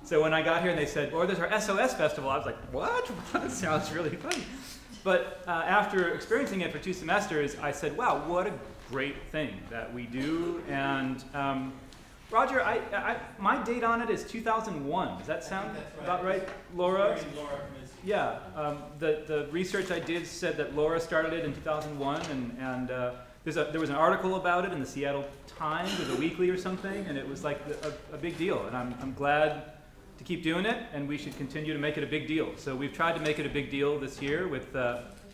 So when I got here and they said, "Oh, there's our SOS festival," I was like, "What? That sounds really fun." But after experiencing it for 2 semesters, I said, "Wow, what a great thing that we do." And Roger, my date on it is 2001. Does that sound about right, Laura? Yeah. The research I did said that Laura started it in 2001, and there was an article about it in the Seattle Times, or the Weekly or something, and it was like a big deal. And I'm glad to keep doing it, and we should continue to make it a big deal. So we've tried to make it a big deal this year with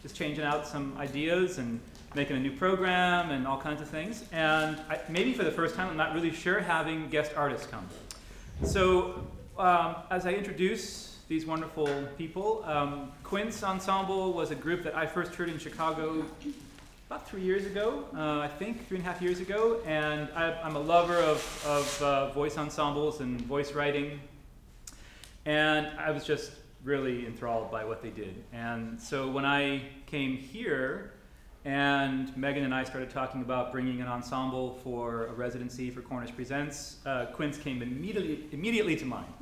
just changing out some ideas and making a new program and all kinds of things. And maybe for the first time, I'm not really sure, having guest artists come. So as I introduce these wonderful people, Quince Ensemble was a group that I first heard in Chicago about 3 years ago, I think, 3.5 years ago. And I'm a lover of voice ensembles and voice writing. And I was just really enthralled by what they did. And so when I came here, and Megan and I started talking about bringing an ensemble for a residency for Cornish Presents, Quince came immediately to mind.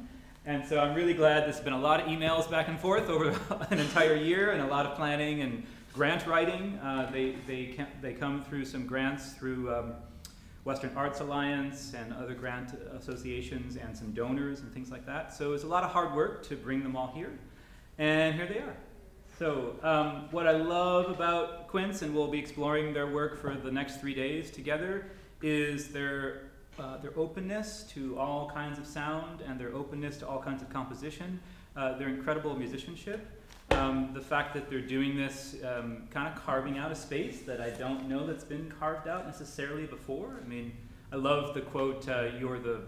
And so I'm really glad. There's been a lot of emails back and forth over an entire year, and a lot of planning and grant writing. They come through some grants through Western Arts Alliance and other grant associations, and some donors and things like that. So it's a lot of hard work to bring them all here. And here they are. So what I love about Quince, and we'll be exploring their work for the next 3 days together, is their openness to all kinds of sound, and their openness to all kinds of composition, their incredible musicianship, the fact that they're doing this, kind of carving out a space that I don't know that's been carved out necessarily before. I mean, I love the quote, "You're the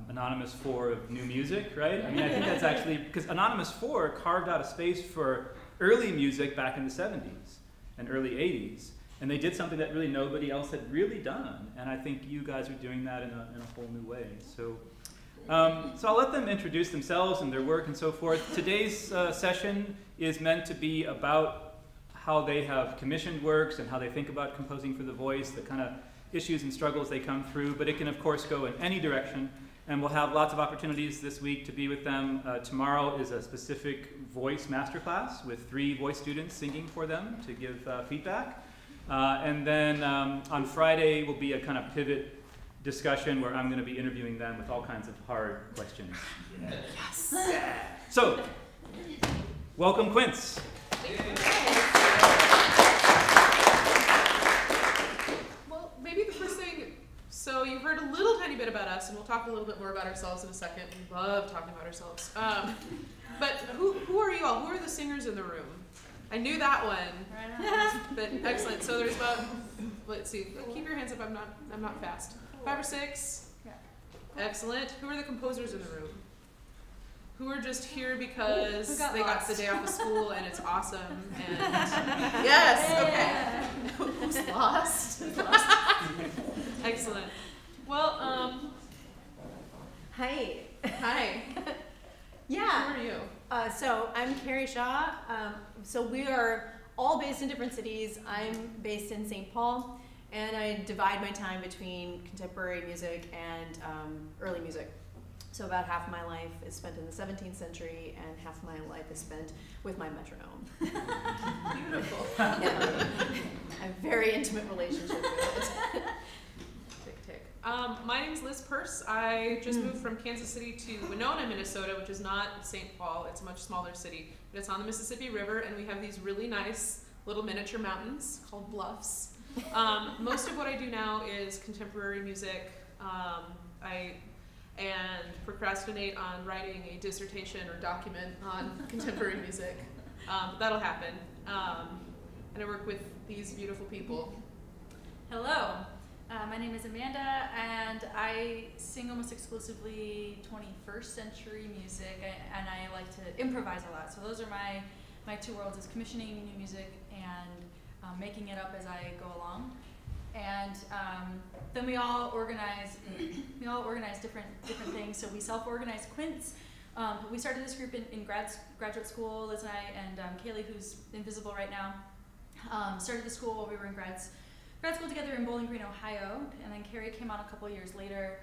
Anonymous 4 of new music," right? I mean, I think that's actually, because Anonymous 4 carved out a space for early music back in the 70s and early 80s. And they did something that really nobody else had really done. And I think you guys are doing that in a whole new way. So I'll let them introduce themselves and their work and so forth. Today's session is meant to be about how they have commissioned works and how they think about composing for the voice, the kind of issues and struggles they come through. But it can, of course, go in any direction. And we'll have lots of opportunities this week to be with them. Tomorrow is a specific voice masterclass with 3 voice students singing for them to give feedback. And then on Friday will be a kind of pivot discussion where I'm going to be interviewing them with all kinds of hard questions. Yes! Yeah. So, welcome, Quince. Well, maybe the first thing, so you've heard a little tiny bit about us, and we'll talk a little bit more about ourselves in a second. We love talking about ourselves. But who are you all? Who are the singers in the room? I knew that one. Right. But excellent. So there's about, let's see, keep your hands up. I'm not fast. 5 or 6. Yeah. Excellent. Who are the composers in the room? Who are just here because they got the day off of school and it's awesome? And yes. Okay. Who's lost? Excellent. Well, Hi. Yeah. Who are you? So I'm Carrie Shaw. So we are all based in different cities. I'm based in St. Paul, and I divide my time between contemporary music and early music. So about half of my life is spent in the 17th century, and half of my life is spent with my metronome. Beautiful. Yeah. I have a very intimate relationship with it. My name's Liz Peirce. I just moved from Kansas City to Winona, Minnesota, which is not St. Paul. It's a much smaller city, but it's on the Mississippi River, and we have these really nice little miniature mountains called bluffs. Most of what I do now is contemporary music. I procrastinate on writing a dissertation or document on contemporary music. That'll happen. And I work with these beautiful people. Hello. My name is Amanda, and I sing almost exclusively 21st century music, and I like to improvise a lot. So those are my 2 worlds, is commissioning new music and making it up as I go along. And then we all organize different things. So we self-organize Quince. We started this group in graduate school. Liz and I and Kaylee, who's invisible right now, started the school while we were in grad school together in Bowling Green, Ohio, and then Carrie came on a couple years later,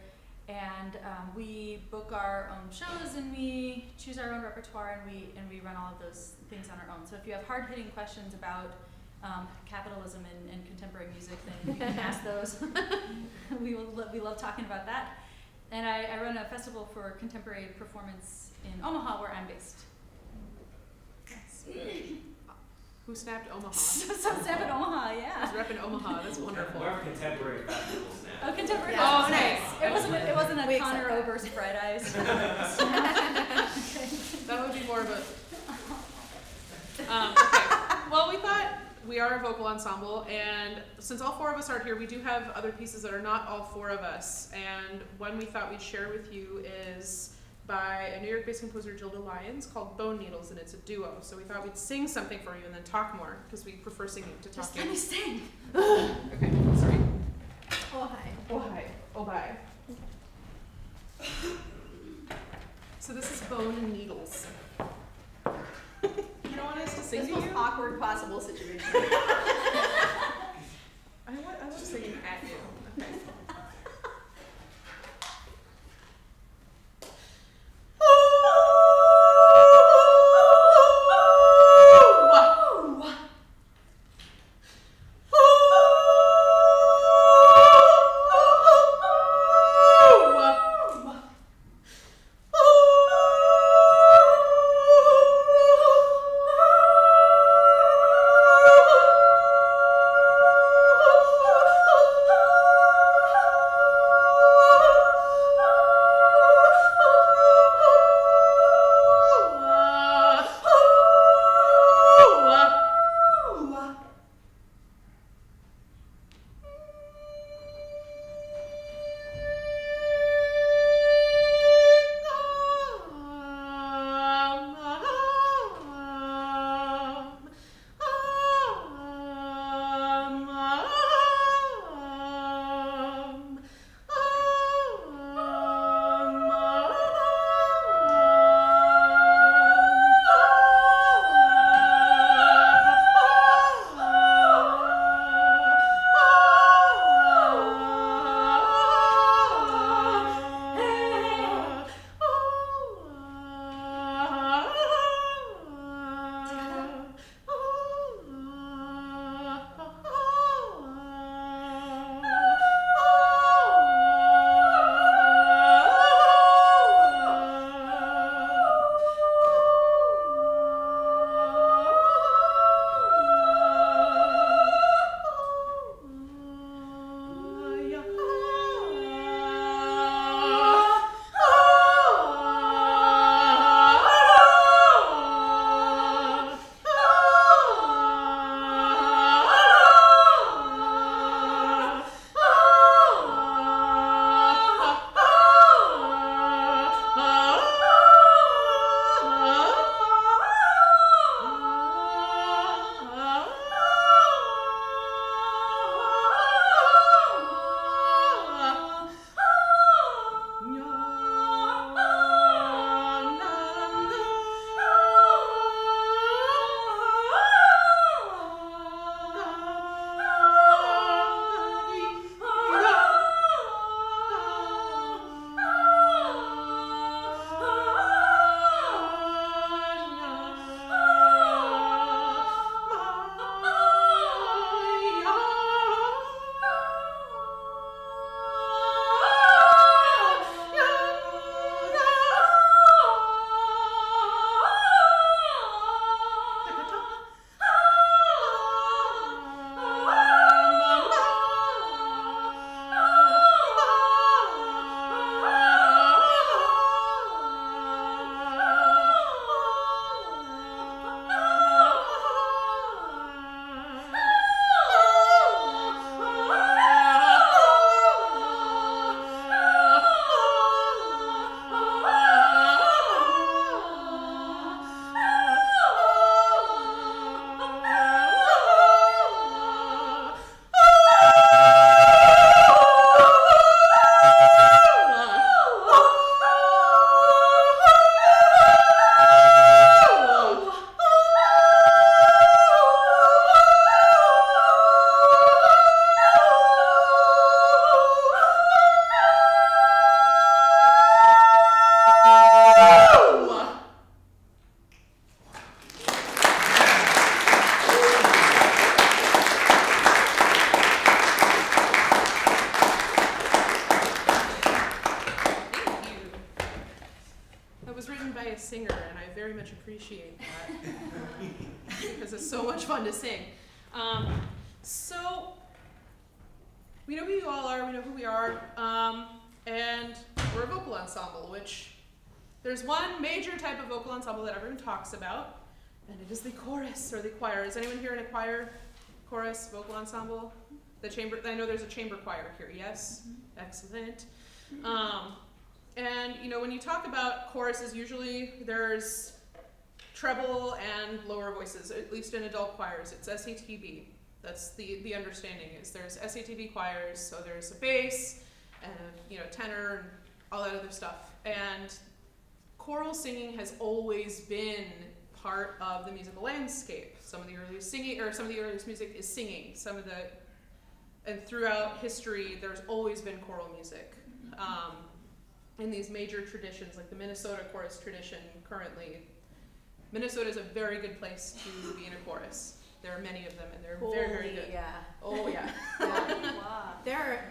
And we book our own shows, and we choose our own repertoire, and we run all of those things on our own. So if you have hard-hitting questions about capitalism and contemporary music, then you can ask those. we love talking about that. And I run a festival for contemporary performance in Omaha, where I'm based. Yes. Who snapped Omaha? So snap in Omaha, yeah. Who's repping Omaha? That's wonderful. More of a contemporary festival snap. Oh, contemporary. Yeah. Oh, nice. It wasn't We a accept Connor that. Oberst Bright Eyes. That would be more of a. Okay. Well, we thought we are a vocal ensemble, and since all four of us are here, we do have other pieces that are not all four of us. And one we thought we'd share with you is by a New York-based composer, Gilda Lyons, called Bone Needles, and it's a duo. So we thought we'd sing something for you and then talk more, because we prefer singing to Just talking. let me sing. Okay, sorry. Oh, hi. Oh, hi. Oh, bye. So this is Bone and Needles. You don't want us to sing This to most you? awkward possible situation. I love singing at you. Okay. was written by a singer, and I very much appreciate that because it's so much fun to sing. So we know who you all are, we know who we are, and we're a vocal ensemble, which there's one major type of vocal ensemble that everyone talks about, and it is the chorus or the choir. Is anyone here in a choir, chorus, vocal ensemble? The chamber, I know there's a chamber choir here, yes? Mm-hmm. Excellent. And you know, when you talk about choruses, usually there's treble and lower voices, at least in adult choirs. It's SATB. That's the understanding is there's SATB choirs, so there's a bass and you know, tenor and all that other stuff. And choral singing has always been part of the musical landscape. Some of the earliest singing, or some of the earliest music is singing. And throughout history, there's always been choral music. In these major traditions, like the Minnesota chorus tradition currently. Minnesota is a very good place to be in a chorus. There are many of them, and they're very, very good. Yeah. Oh, yeah. Wow. There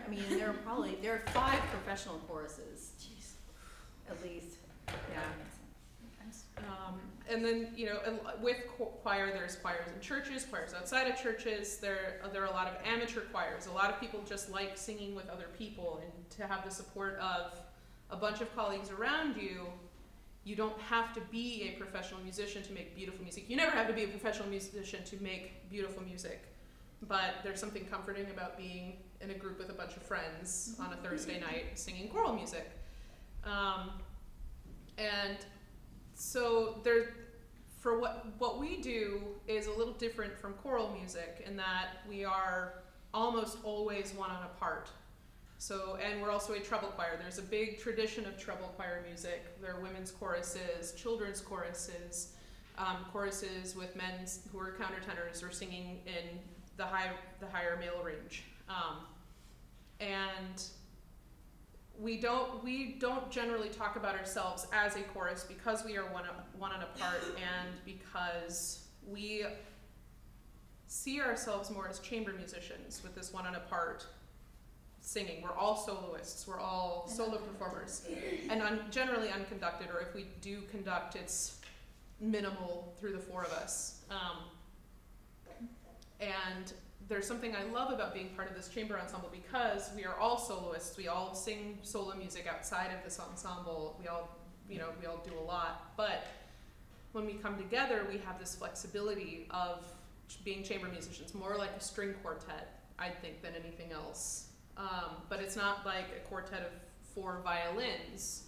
are 5 professional choruses. Jeez. At least. Yeah. And then, you know, with choir, there's choirs in churches, choirs outside of churches. There are a lot of amateur choirs. A lot of people just like singing with other people, and to have the support of a bunch of colleagues around you. You don't have to be a professional musician to make beautiful music. You never have to be a professional musician to make beautiful music. But there's something comforting about being in a group with a bunch of friends on a Thursday night singing choral music. And so what we do is a little different from choral music in that we are almost always one on a part. So, and we're also a treble choir. There's a big tradition of treble choir music. There are women's choruses, children's choruses, choruses with men who are countertenors or singing in the higher male range. And we don't generally talk about ourselves as a chorus because we are one on a part, and because we see ourselves more as chamber musicians with this one on a part singing. We're all soloists, we're all solo performers, and generally unconducted, or if we do conduct, it's minimal through the 4 of us. And there's something I love about being part of this chamber ensemble because we are all soloists. We all sing solo music outside of this ensemble. We all do a lot. But when we come together, we have this flexibility of being chamber musicians, more like a string quartet, I think, than anything else. But it's not like a quartet of 4 violins.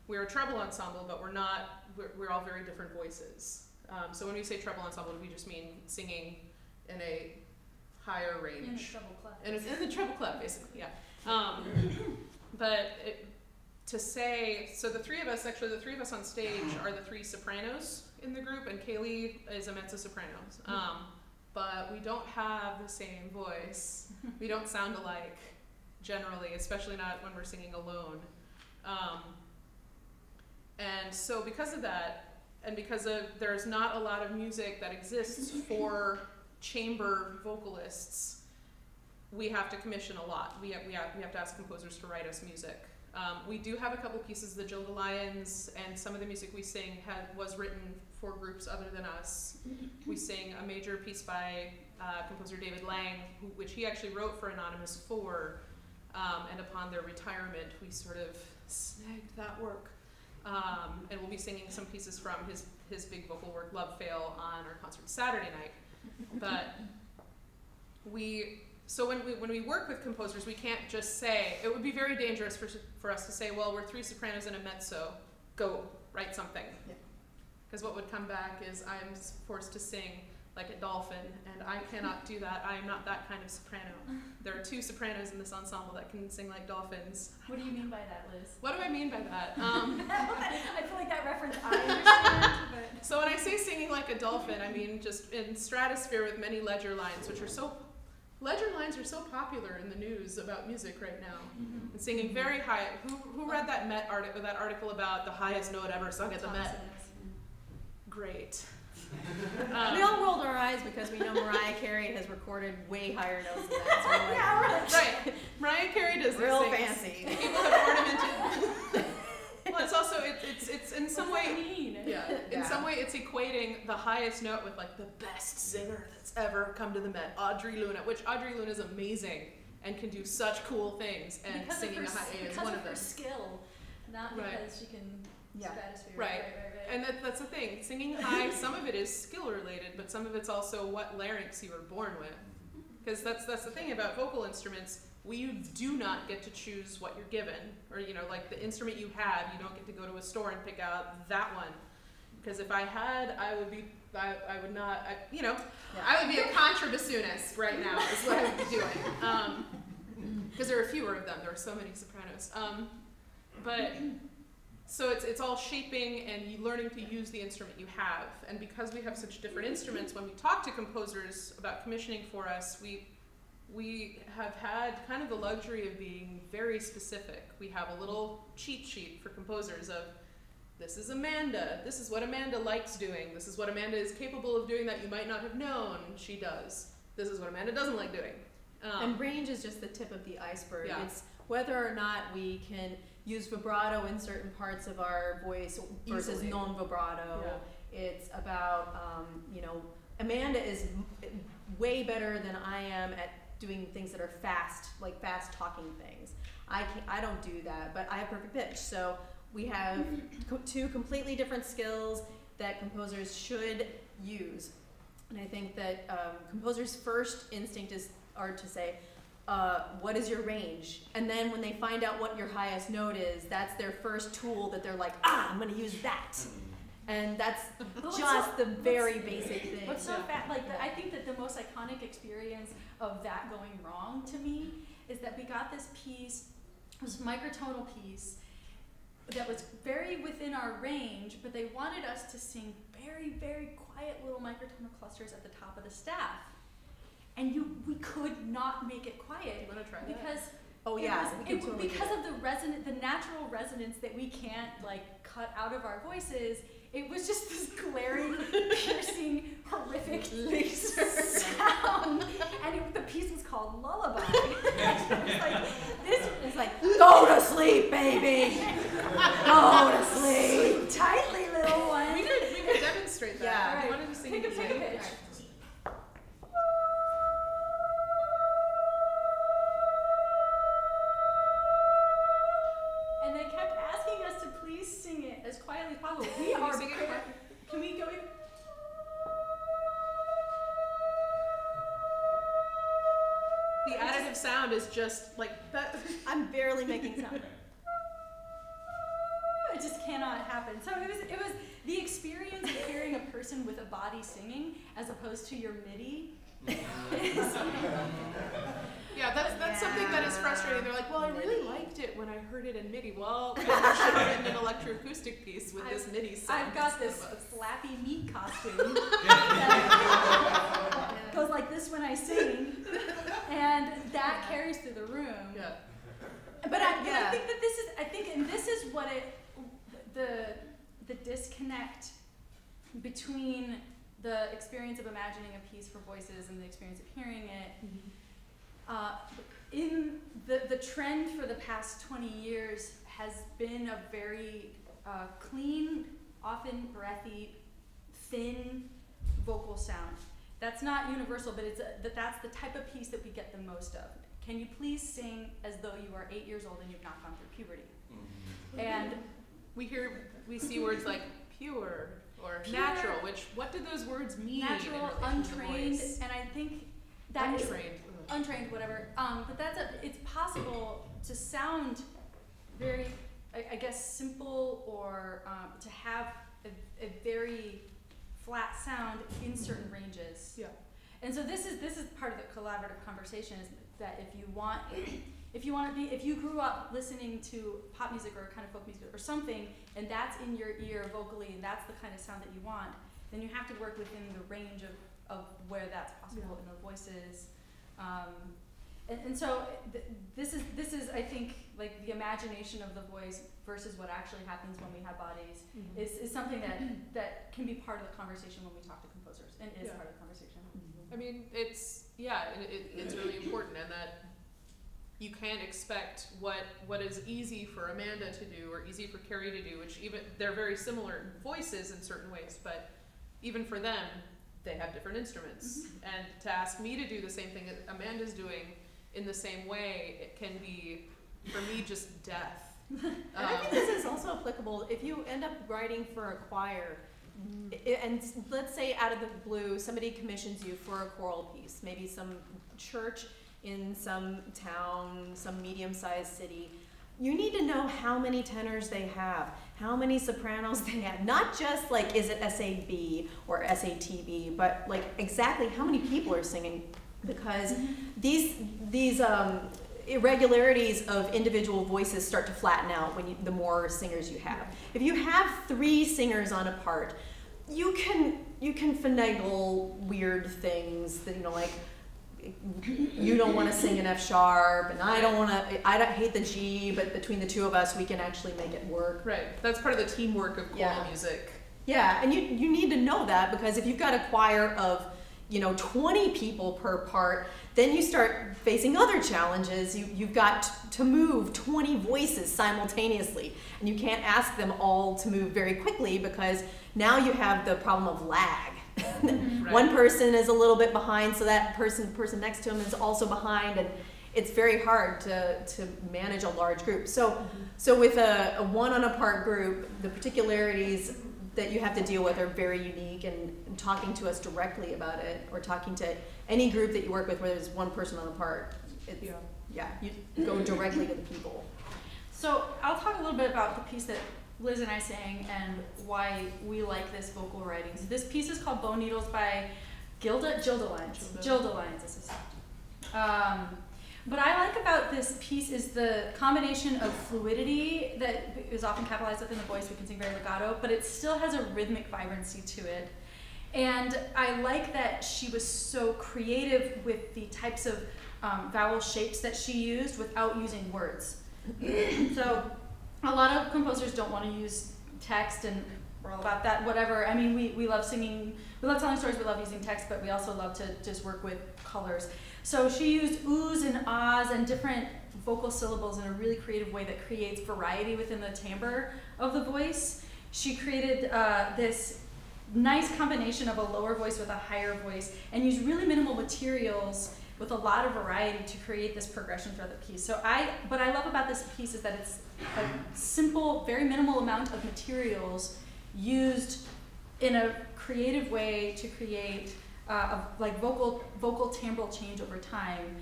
We're a treble ensemble, but we're all very different voices. So when we say treble ensemble, we just mean singing in a higher range. In the treble club. In the treble club, basically, yeah. So the 3 of us on stage are the 3 sopranos in the group, and Kaylee is a mezzo-soprano. But we don't have the same voice. We don't sound alike, generally, especially not when we're singing alone. And so because of that, and because there's not a lot of music that exists for chamber vocalists, we have to commission a lot. We have to ask composers to write us music. We do have a couple pieces, the Gilda Lions, and some of the music we sing was written for groups other than us. We sing a major piece by composer David Lang, which he actually wrote for Anonymous 4, and upon their retirement, we sort of snagged that work. And we'll be singing some pieces from his big vocal work, Love Fail, on our concert Saturday night. But when we work with composers, we can't just say, it would be very dangerous for us to say, well, we're 3 sopranos and a mezzo, go write something. Because what would come back is I'm forced to sing like a dolphin, and I cannot do that. I am not that kind of soprano. There are 2 sopranos in this ensemble that can sing like dolphins. What do you mean by that, Liz? What do I mean by that? I feel like that reference I understand, but... So when I say singing like a dolphin, I mean just in stratosphere with many ledger lines, ledger lines are so popular in the news about music right now. Mm-hmm. And singing very high. Who read that Met article? That article about the highest note ever sung at the Met? Great. We all rolled our eyes because we know Mariah Carey has recorded way higher notes than that. So we're like, yeah, right. Mariah Carey does real these fancy. People have ornamented. Well, it's also it's in some What does way. that mean? Yeah. In Yeah. some way, it's equating the highest note with like the best singer that's ever come to the Met, Audrey Luna, which Audrey Luna is amazing and can do such cool things, and Because singing of a her, high A is because one of of her them. skill, not Right. because she can Yeah. stratosphere. Right. Right. And that's the thing. Singing high, some of it is skill related, but some of it's also what larynx you were born with. Because that's the thing about vocal instruments. We do not get to choose what you're given, or like the instrument you have. You don't get to go to a store and pick out that one. Because if I had, I would be. I would not. I would be a contrabassoonist right now. Is what I would be doing. Because there are fewer of them. There are so many sopranos. But. So it's all shaping and you learning to use the instrument you have. And because we have such different instruments, when we talk to composers about commissioning for us, we have had kind of the luxury of being very specific. We have a little cheat sheet for composers of, this is Amanda, this is what Amanda likes doing, this is what Amanda is capable of doing that you might not have known she does, this is what Amanda doesn't like doing. And range is just the tip of the iceberg. Yeah. It's whether or not we can use vibrato in certain parts of our voice versus Easily. non-vibrato. Yeah. It's about, Amanda is way better than I am at doing things that are fast, like fast talking things. I don't do that, but I have perfect pitch. So we have two completely different skills that composers should use. And I think that composers' first instinct are to say, what is your range? And then when they find out what your highest note is, that's their first tool that they're like, I'm gonna use that. And that's just the very basic thing. What's so I think that the most iconic experience of that going wrong to me is that we got this piece, this microtonal piece, that was very within our range, but they wanted us to sing very, very quiet little microtonal clusters at the top of the staff. And we could not make it quiet. You want to try that? We Because can totally because of the natural resonance that we can't cut out of our voices. It was just this glaring, piercing, horrific sound, and the piece was called Lullaby. It's like, go to sleep, baby. Go to sleep. Tightly, little one. We could demonstrate that. Yeah. We wanted to sing Take a it. pitch. And they kept asking us to please sing it as quietly as possible. We Can you are sing it quiet? Can we go in? The additive sound is just like that. I'm barely making sound. It just cannot happen. So it was the experience of hearing a person with a body singing as opposed to your MIDI. Yeah, that's something that is frustrating. They're like, well, I really liked it when I heard it in MIDI. Well, you should have written an electroacoustic piece with this MIDI sound. I've got this instead of us. flappy meat costume that goes like this when I sing, and that carries through the room. Yeah. But I think that this is what the disconnect between the experience of imagining a piece for voices and the experience of hearing it. In the trend for the past 20 years has been a very clean, often breathy, thin vocal sound. That's not universal, but that's the type of piece that we get the most of. Can you please sing as though you are 8 years old and you've not gone through puberty? And we see words like pure or Pure, natural, what do those words mean? natural, in relation to untrained, voice? and I think that is Untrained. untrained, whatever. But it's possible to sound very, I guess, simple, or to have a very flat sound in certain ranges. Yeah. And so this is part of the collaborative conversation, is that if you grew up listening to pop music or kind of folk music or something, and that's in your ear vocally, and that's the kind of sound that you want, then you have to work within the range of where that's possible in the voices. And so this is I think like the imagination of the voice versus what actually happens when we have bodies is something that can be part of the conversation when we talk to composers, and is part of the conversation. I mean, it's really important, and that you can't expect what is easy for Amanda to do or easy for Carrie to do, which even they're very similar voices in certain ways, but even for them, they have different instruments. And to ask me to do the same thing that Amanda's doing in the same way, it can be, for me, just death. And I think this is also applicable if you end up writing for a choir, and let's say out of the blue, somebody commissions you for a choral piece, maybe some church in some town, some medium-sized city. You need to know how many tenors they have, how many sopranos they have. Not just like, is it SAB or SATB, but like exactly how many people are singing, because these irregularities of individual voices start to flatten out when the more singers you have. If you have 3 singers on a part, you can finagle weird things that, like, you don't want to sing an F sharp, and I don't hate the G, but between the two of us, we can actually make it work. Right. That's part of the teamwork of choral music. Yeah, and you need to know that, because if you've got a choir of 20 people per part, then you start facing other challenges. You've got to move 20 voices simultaneously, and you can't ask them all to move very quickly, because now you have the problem of lag. Right. One person is a little bit behind, so that person next to him is also behind, and it's very hard to manage a large group. So with a one on a part group, the particularities that you have to deal with are very unique, and talking to us directly about it, or talking to any group that you work with where there's one person on a part, you go directly to the people. So I'll talk a little bit about the piece that Liz and I sang and why we like this vocal writing. So this piece is called Bone Needles by Gilda Lines. This is. What I like about this piece is the combination of fluidity that is often capitalized within the voice. We can sing very legato, but it still has a rhythmic vibrancy to it. And I like that she was so creative with the types of vowel shapes that she used without using words. So a lot of composers don't want to use text, and we're all about that, whatever. I mean, we love singing, we love telling stories, we love using text, but we also love to just work with colors. So she used oohs and ahs and different vocal syllables in a really creative way that creates variety within the timbre of the voice. She created this nice combination of a lower voice with a higher voice, and used really minimal materials with a lot of variety to create this progression throughout the piece. So what I love about this piece is that it's a simple, very minimal amount of materials used in a creative way to create like vocal timbral change over time.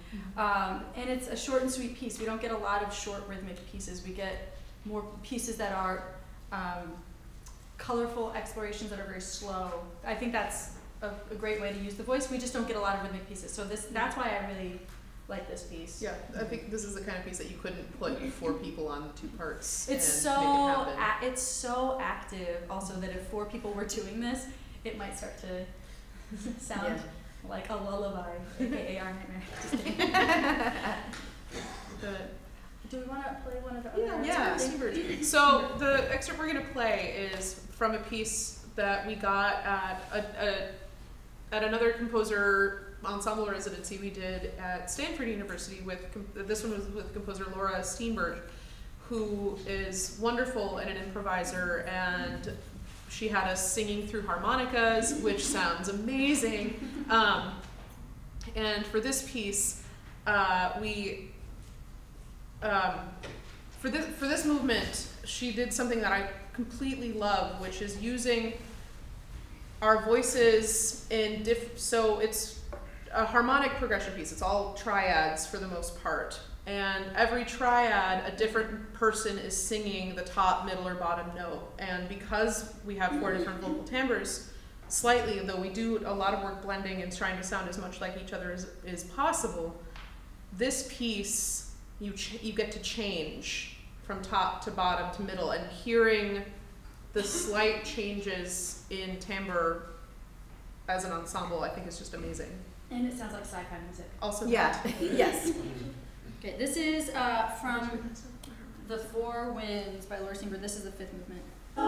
And it's a short and sweet piece. We don't get a lot of short rhythmic pieces. We get more pieces that are colorful explorations that are very slow. I think that's a great way to use the voice. We just don't get a lot of rhythmic pieces. So that's why I really like this piece. Yeah, I think this is the kind of piece that you couldn't put 4 people on 2 parts. It's so it's so active. Also, that if 4 people were doing this, it might start to sound like a lullaby, aka our nightmare. Do we want to play one of the other? Yeah. So the excerpt we're going to play is from a piece that we got at another composer ensemble residency we did at Stanford University this one was with composer Laura Steenberg, who is wonderful and an improviser, and she had us singing through harmonicas, which sounds amazing. And for this piece, for this movement, she did something that I completely love, which is using our voices in so it's a harmonic progression piece. It's all triads for the most part. And every triad, a different person is singing the top, middle, or bottom note. And because we have 4 different vocal timbres, slightly, though we do a lot of work blending and trying to sound as much like each other as possible, this piece, you get to change from top to bottom to middle, and hearing the slight changes in timbre as an ensemble, I think is just amazing. And it sounds like sci-fi music. Also, Yes. Okay, this is from The 4 Winds by Laura Steenberg. This is the 5th movement. A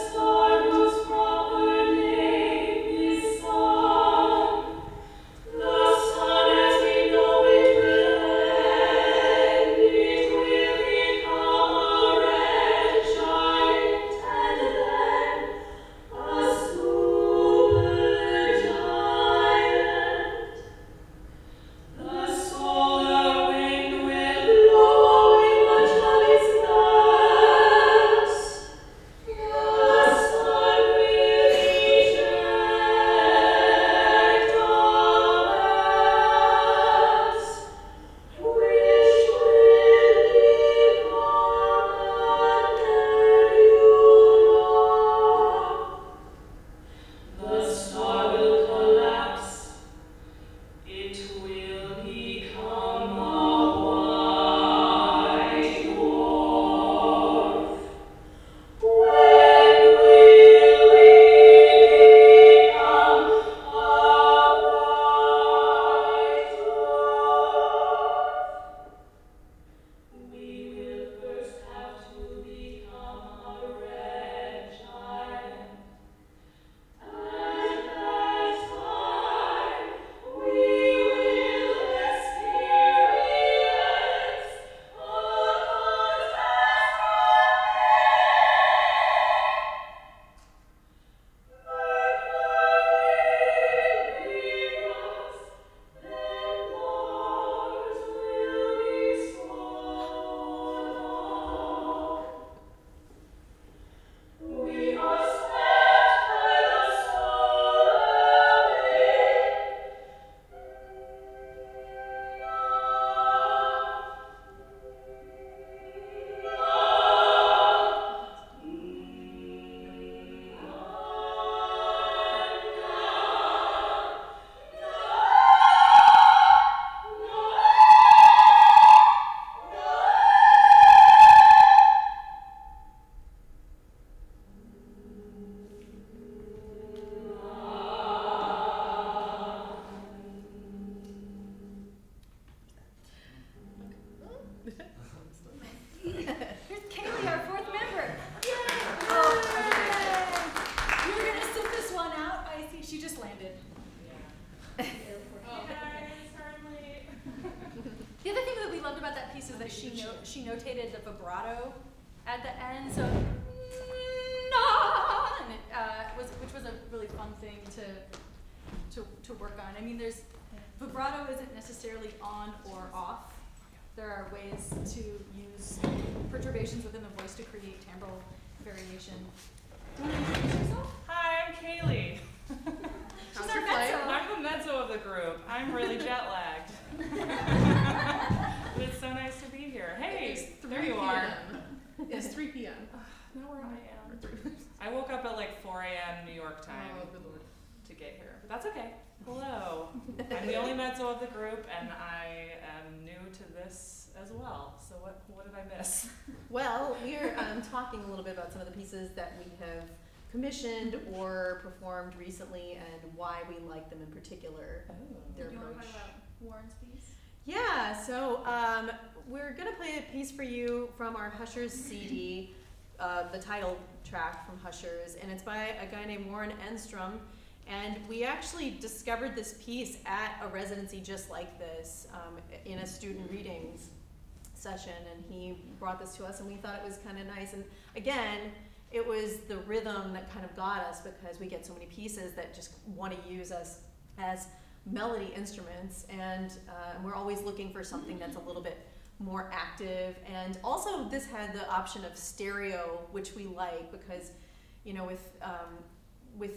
star goes from about that piece is that she notated the vibrato at the end, so and which was a really fun thing to work on. I mean, vibrato isn't necessarily on or off. There are ways to use perturbations within the voice to create timbral variation. Do you want to introduce yourself? Hi, I'm Kaylee. How's She's your our flight? mezzo. I'm the mezzo of the group. I'm really jet lagged. But it's so nice to be here. Hey, It's 3 there you are. p.m. It's 3 p.m. Know where I am. I woke up at like 4 a.m. New York time Oh, good lord. to get here. But that's okay. Hello. I'm the only mezzo of the group, and I am new to this as well. So what did I miss? Well, we're talking a little bit about some of the pieces that we have commissioned or performed recently and why we like them in particular. Their Do you want to approach. talk about Warren's piece? Yeah, so we're gonna play a piece for you from our Hushers CD, the title track from Hushers, and it's by a guy named Warren Enstrom. And we actually discovered this piece at a residency just like this, in a student readings session, and he brought this to us, and we thought it was kind of nice. And again, it was the rhythm that kind of got us, because we get so many pieces that just want to use us as melody instruments, and we're always looking for something that's a little bit more active. And also this had the option of stereo, which we like, because with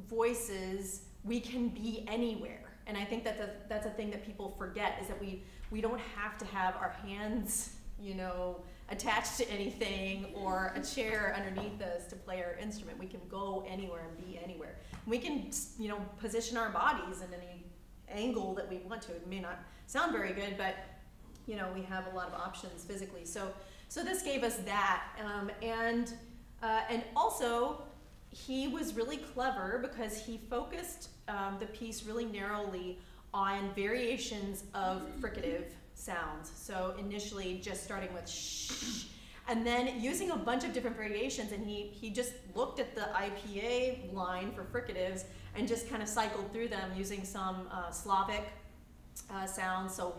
voices we can be anywhere, and I think that that's a thing that people forget, is that we don't have to have our hands attached to anything or a chair underneath us to play our instrument. We can go anywhere and be anywhere. We can position our bodies in any angle that we want to. It may not sound very good, but we have a lot of options physically. So this gave us that, and also he was really clever because he focused the piece really narrowly on variations of fricative sounds. So initially just starting with shh, and then using a bunch of different variations, and he just looked at the IPA line for fricatives and just kind of cycled through them using some Slavic sounds, so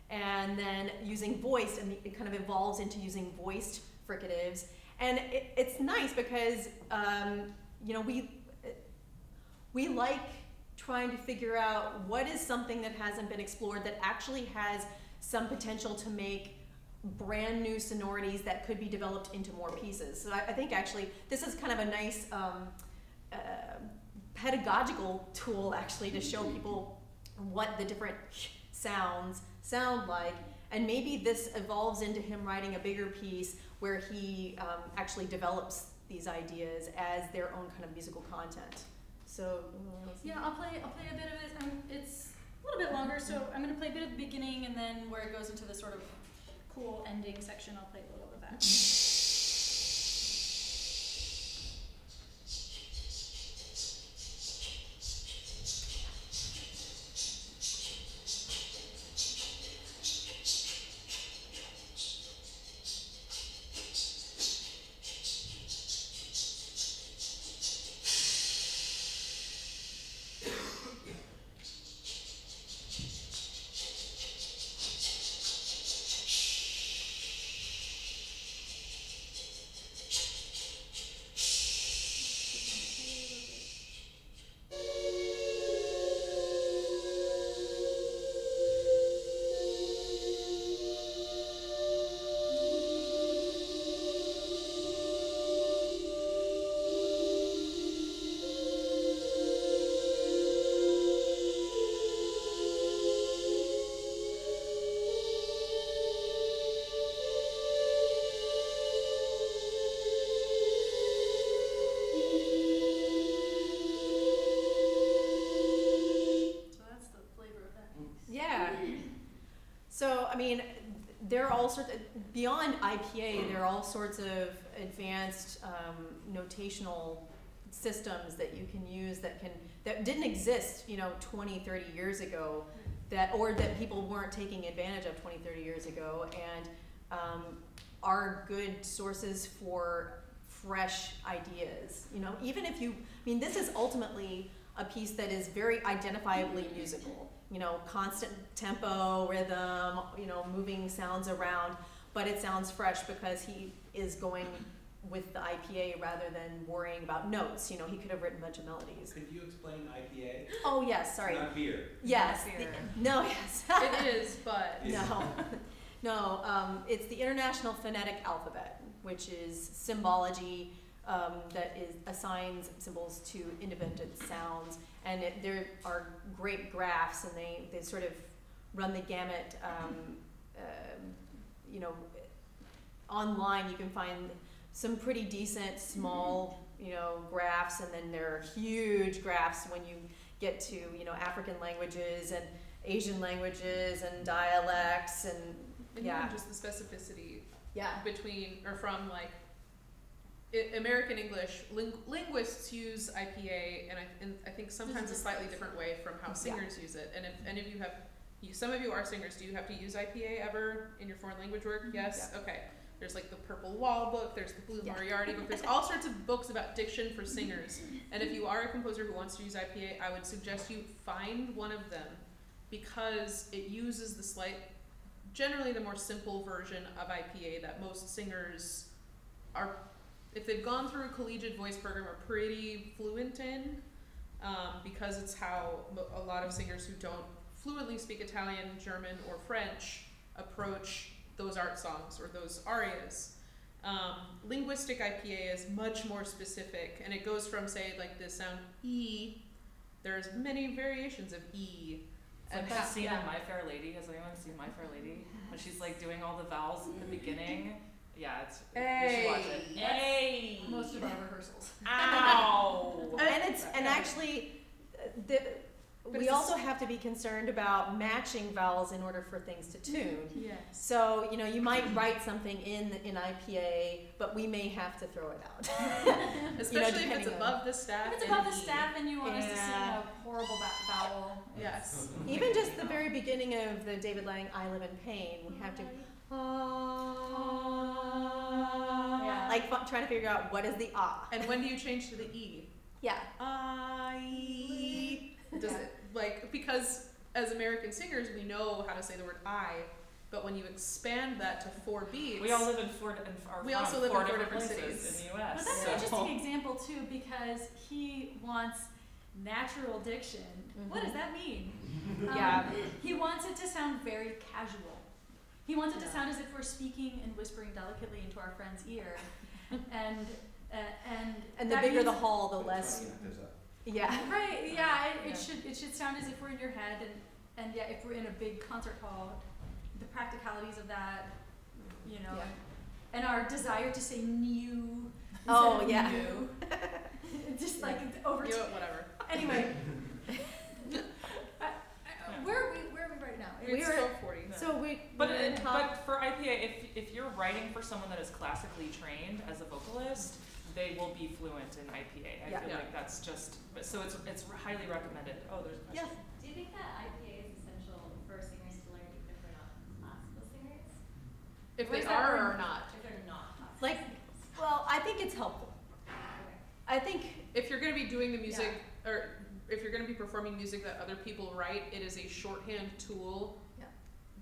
and then using voiced, and it kind of evolves into using voiced fricatives. And it's nice because we like trying to figure out what is something that hasn't been explored that actually has some potential to make brand new sonorities that could be developed into more pieces. So I think actually this is kind of a nice pedagogical tool actually to show people what the different sounds sound like, and maybe this evolves into him writing a bigger piece where he actually develops these ideas as their own kind of musical content. So Yeah, I'll play a bit of it. It's a little bit longer, so I'm going to play a bit at the beginning, and then where it goes into the sort of cool ending section, I'll play a little of that. So, I mean, there are all sorts of, beyond IPA, there are all sorts of advanced notational systems that you can use that didn't exist, 20, 30 years ago, or that people weren't taking advantage of 20, 30 years ago, and are good sources for fresh ideas. Even if this is ultimately a piece that is very identifiably musical. constant tempo, rhythm, moving sounds around, but it sounds fresh because he is going with the IPA rather than worrying about notes. He could have written a bunch of melodies. Could you explain IPA? Oh yes, sorry. Not beer. Yes. Not beer. No, yes. It is, but No, it's the International Phonetic Alphabet, which is symbology that assigns symbols to independent sounds, and there are great graphs, and they sort of run the gamut. Online you can find some pretty decent small graphs, and then there are huge graphs when you get to African languages and Asian languages and dialects and even just the specificity yeah. between or from like American English. Linguists use IPA, and I think sometimes a slightly different way from how singers use it. And if any of you have, some of you are singers, do you have to use IPA ever in your foreign language work? Yes? Yeah. Okay. There's like the Purple Wall book, there's the Blue Moriarty book, there's all sorts of books about diction for singers. And if you are a composer who wants to use IPA, I would suggest you find one of them, because it uses generally the more simple version of IPA that most singers are, if they've gone through a collegiate voice program, are pretty fluent in, because it's how a lot of singers who don't fluently speak Italian, German, or French approach those art songs or those arias. Linguistic IPA is much more specific, and it goes from, say, like the sound E. There's many variations of E. It's like that scene in My Fair Lady. Has anyone seen My Fair Lady? When she's like doing all the vowels at the beginning. Yeah, you should watch it. Hey. Most of our rehearsals. Ow. And actually, we also have to be concerned about matching vowels in order for things to tune. Yes. So, you might write something in IPA, but we may have to throw it out. Especially if it's above the staff. If it's above the staff and you want us to sing a horrible vowel. Yes. Even just the very beginning of the David Lang I Live in Pain, we have to trying to figure out what is the ah. And when do you change to the E? Yeah. I. Does it because as American singers we know how to say the word I, but when you expand that to 4 beats, we all live in four different places in the U.S. But that's an interesting example too, because he wants natural diction. Mm-hmm. What does that mean? He wants it to sound very casual. He wants it to sound as if we're speaking and whispering delicately into our friend's ear, and the bigger the hall, the less. Yeah. Right. Yeah. It should sound as if we're in your head, and if we're in a big concert hall, the practicalities of that, and our desire to say new. Oh yeah. New. Just like over. Whatever. Anyway. Where are we right now? It's 12:40. So but for IPA, if you're writing for someone that is classically trained as a vocalist, they will be fluent in IPA. I feel like that's just, so it's highly recommended. Oh, there's a question. Yeah. Do you think that IPA is essential for singers to learn even if they're not classical singers? If they are or not. If they're not classical Well, I think it's helpful. Okay. I think If you're going to be doing the music, or if you're going to be performing music that other people write, it is a shorthand tool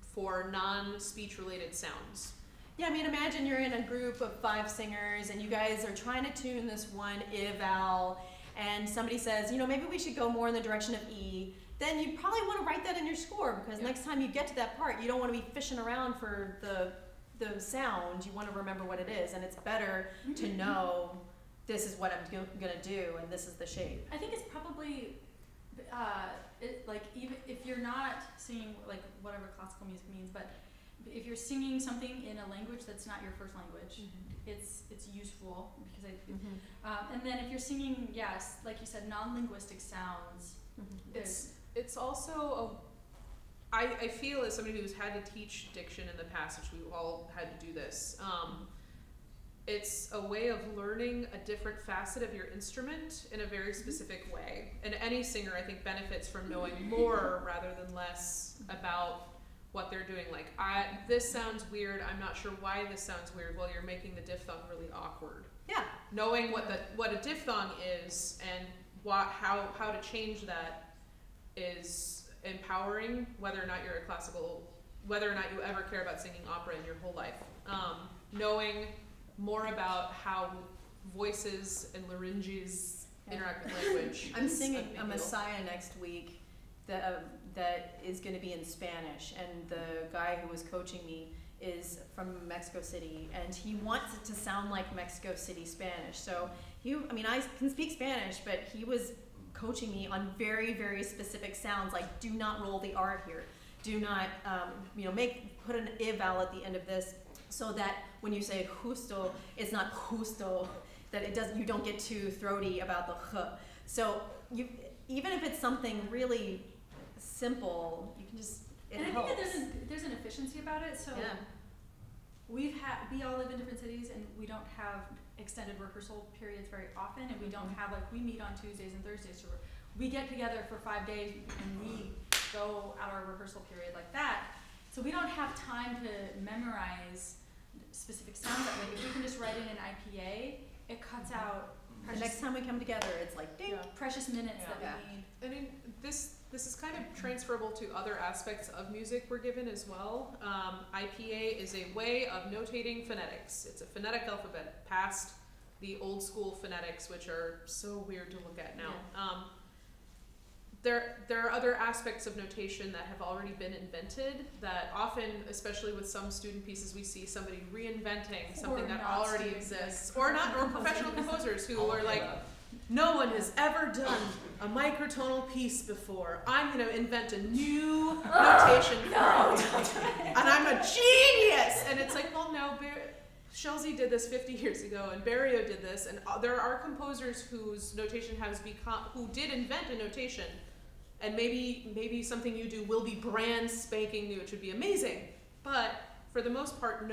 for non-speech related sounds. Yeah, I mean, imagine you're in a group of 5 singers and you guys are trying to tune this one I-vowel, and somebody says, maybe we should go more in the direction of E. Then you probably want to write that in your score, because next time you get to that part, you don't want to be fishing around for the sound. You want to remember what it is, and it's better to know this is what I'm going to do, and this is the shape. I think it's probably even if you're not singing whatever classical music means, but if you're singing something in a language that's not your first language, it's useful, because and then if you're singing, like you said, non-linguistic sounds, It's also I feel as somebody who's had to teach diction in the past, which we've all had to do this, it's a way of learning a different facet of your instrument in a very specific way. And any singer, I think, benefits from knowing more rather than less about what they're doing. Like, this sounds weird, I'm not sure why this sounds weird. Well, you're making the diphthong really awkward. Yeah. Knowing what a diphthong is and how to change that is empowering, whether or not you're a classical, whether or not you ever care about singing opera in your whole life. Knowing more about how voices and larynges interact with language. I'm is singing big a deal. Messiah next week that is going to be in Spanish, and the guy who was coaching me is from Mexico City, and he wants it to sound like Mexico City Spanish. So I can speak Spanish, but he was coaching me on very, very specific sounds, like do not roll the R here, do not, put an I vowel at the end of this, so that when you say justo, it's not justo, that you don't get too throaty about the h. So even if it's something really simple, you can just, it and helps. I think that there's an efficiency about it. So Yeah. we all live in different cities, and we don't have extended rehearsal periods very often, and we don't have, like, we meet on Tuesdays and Thursdays, so we get together for 5 days and we go at our rehearsal period like that. So we don't have time to memorize specific sounds that way. If we can just write in an IPA, it cuts out The next time we come together, it's like ding. Yeah. precious minutes that Yeah. we need. And this is kind of transferable to other aspects of music we're given as well. IPA is a way of notating phonetics. It's a phonetic alphabet past the old school phonetics, which are so weird to look at now. There are other aspects of notation that have already been invented that often, especially with some student pieces, we see somebody reinventing something that not already students, exists. like Or professional composers who are like, no one has ever done a microtonal piece before. I'm going to invent a new notation for it. And I'm a genius! And it's like, well, no, Schelsey did this 50 years ago, and Berio did this, and there are composers whose notation has become, who did invent a notation, and maybe something you do will be brand spanking new, it should be amazing. But for the most part,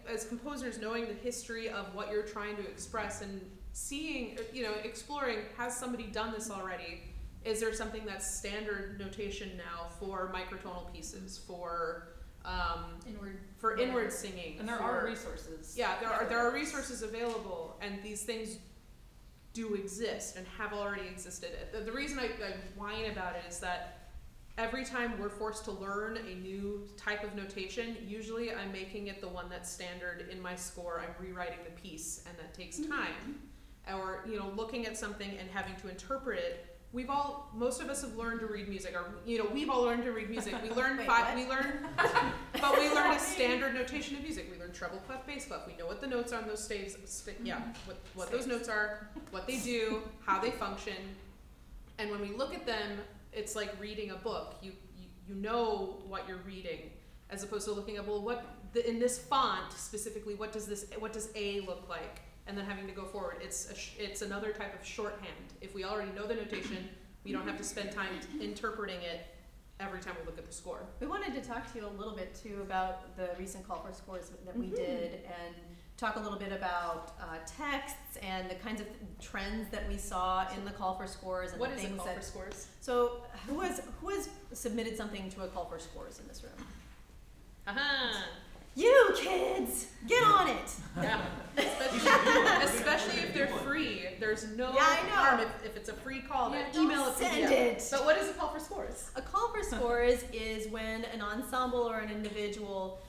as composers, knowing the history of what you're trying to express and seeing, exploring, has somebody done this already? Is there something that's standard notation now for microtonal pieces, for inward singing? And there are resources. Yeah, there are resources available, and these things do exist and have already existed. The reason I whine about it is that every time we're forced to learn a new type of notation, usually I'm making it the one that's standard in my score. I'm rewriting the piece, and that takes time. Or looking at something and having to interpret it. Most of us have learned to read music, or we've all learned to read music. We learn but we learn a standard notation of music. We learn treble clef, bass clef. We know what the notes are on those staves. What those notes are, what they do, how they function. And when we look at them, it's like reading a book. You know what you're reading, as opposed to looking at in this font specifically, what does A look like? And then having to go forward. It's another type of shorthand. If we already know the notation, we don't have to spend time interpreting it every time we look at the score. We wanted to talk to you a little bit too about the recent call for scores that we did, and talk a little bit about texts and the kinds of trends that we saw in the call for scores. And What the is a things call that, for scores? So who has submitted something to a call for scores in this room? Aha! You kids, get on it. Yeah. Especially if they're free. There's no Yeah, I know. harm if it's a free call. Yeah, then email don't it. send it. But what is a call for scores? A call for scores is when an ensemble or an individual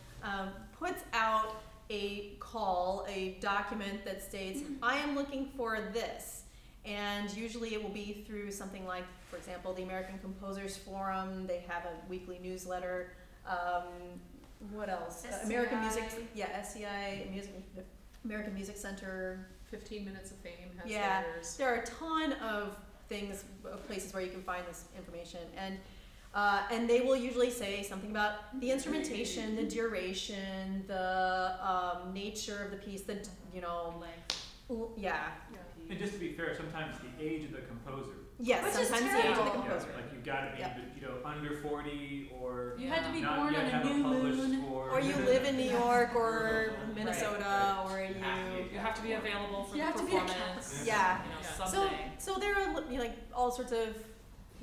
puts out a call, a document that states, I am looking for this. And usually it will be through something like, for example, the American Composers Forum. They have a weekly newsletter. What else? American Music, SCI, American Music Center. 15 Minutes of Fame has theirs. There are a ton of places where you can find this information, and they will usually say something about the instrumentation, the duration, the nature of the piece, And just to be fair, sometimes the age of the composer. Yes, Which is sometimes the age of the terrible. composer. Like you've got to be, under 40, or You had to be not born yet on have a new published moon. score. Or you live in New York or Minnesota, Right. or You have to be available for You the have to be a performance. Yeah. So So there are all sorts of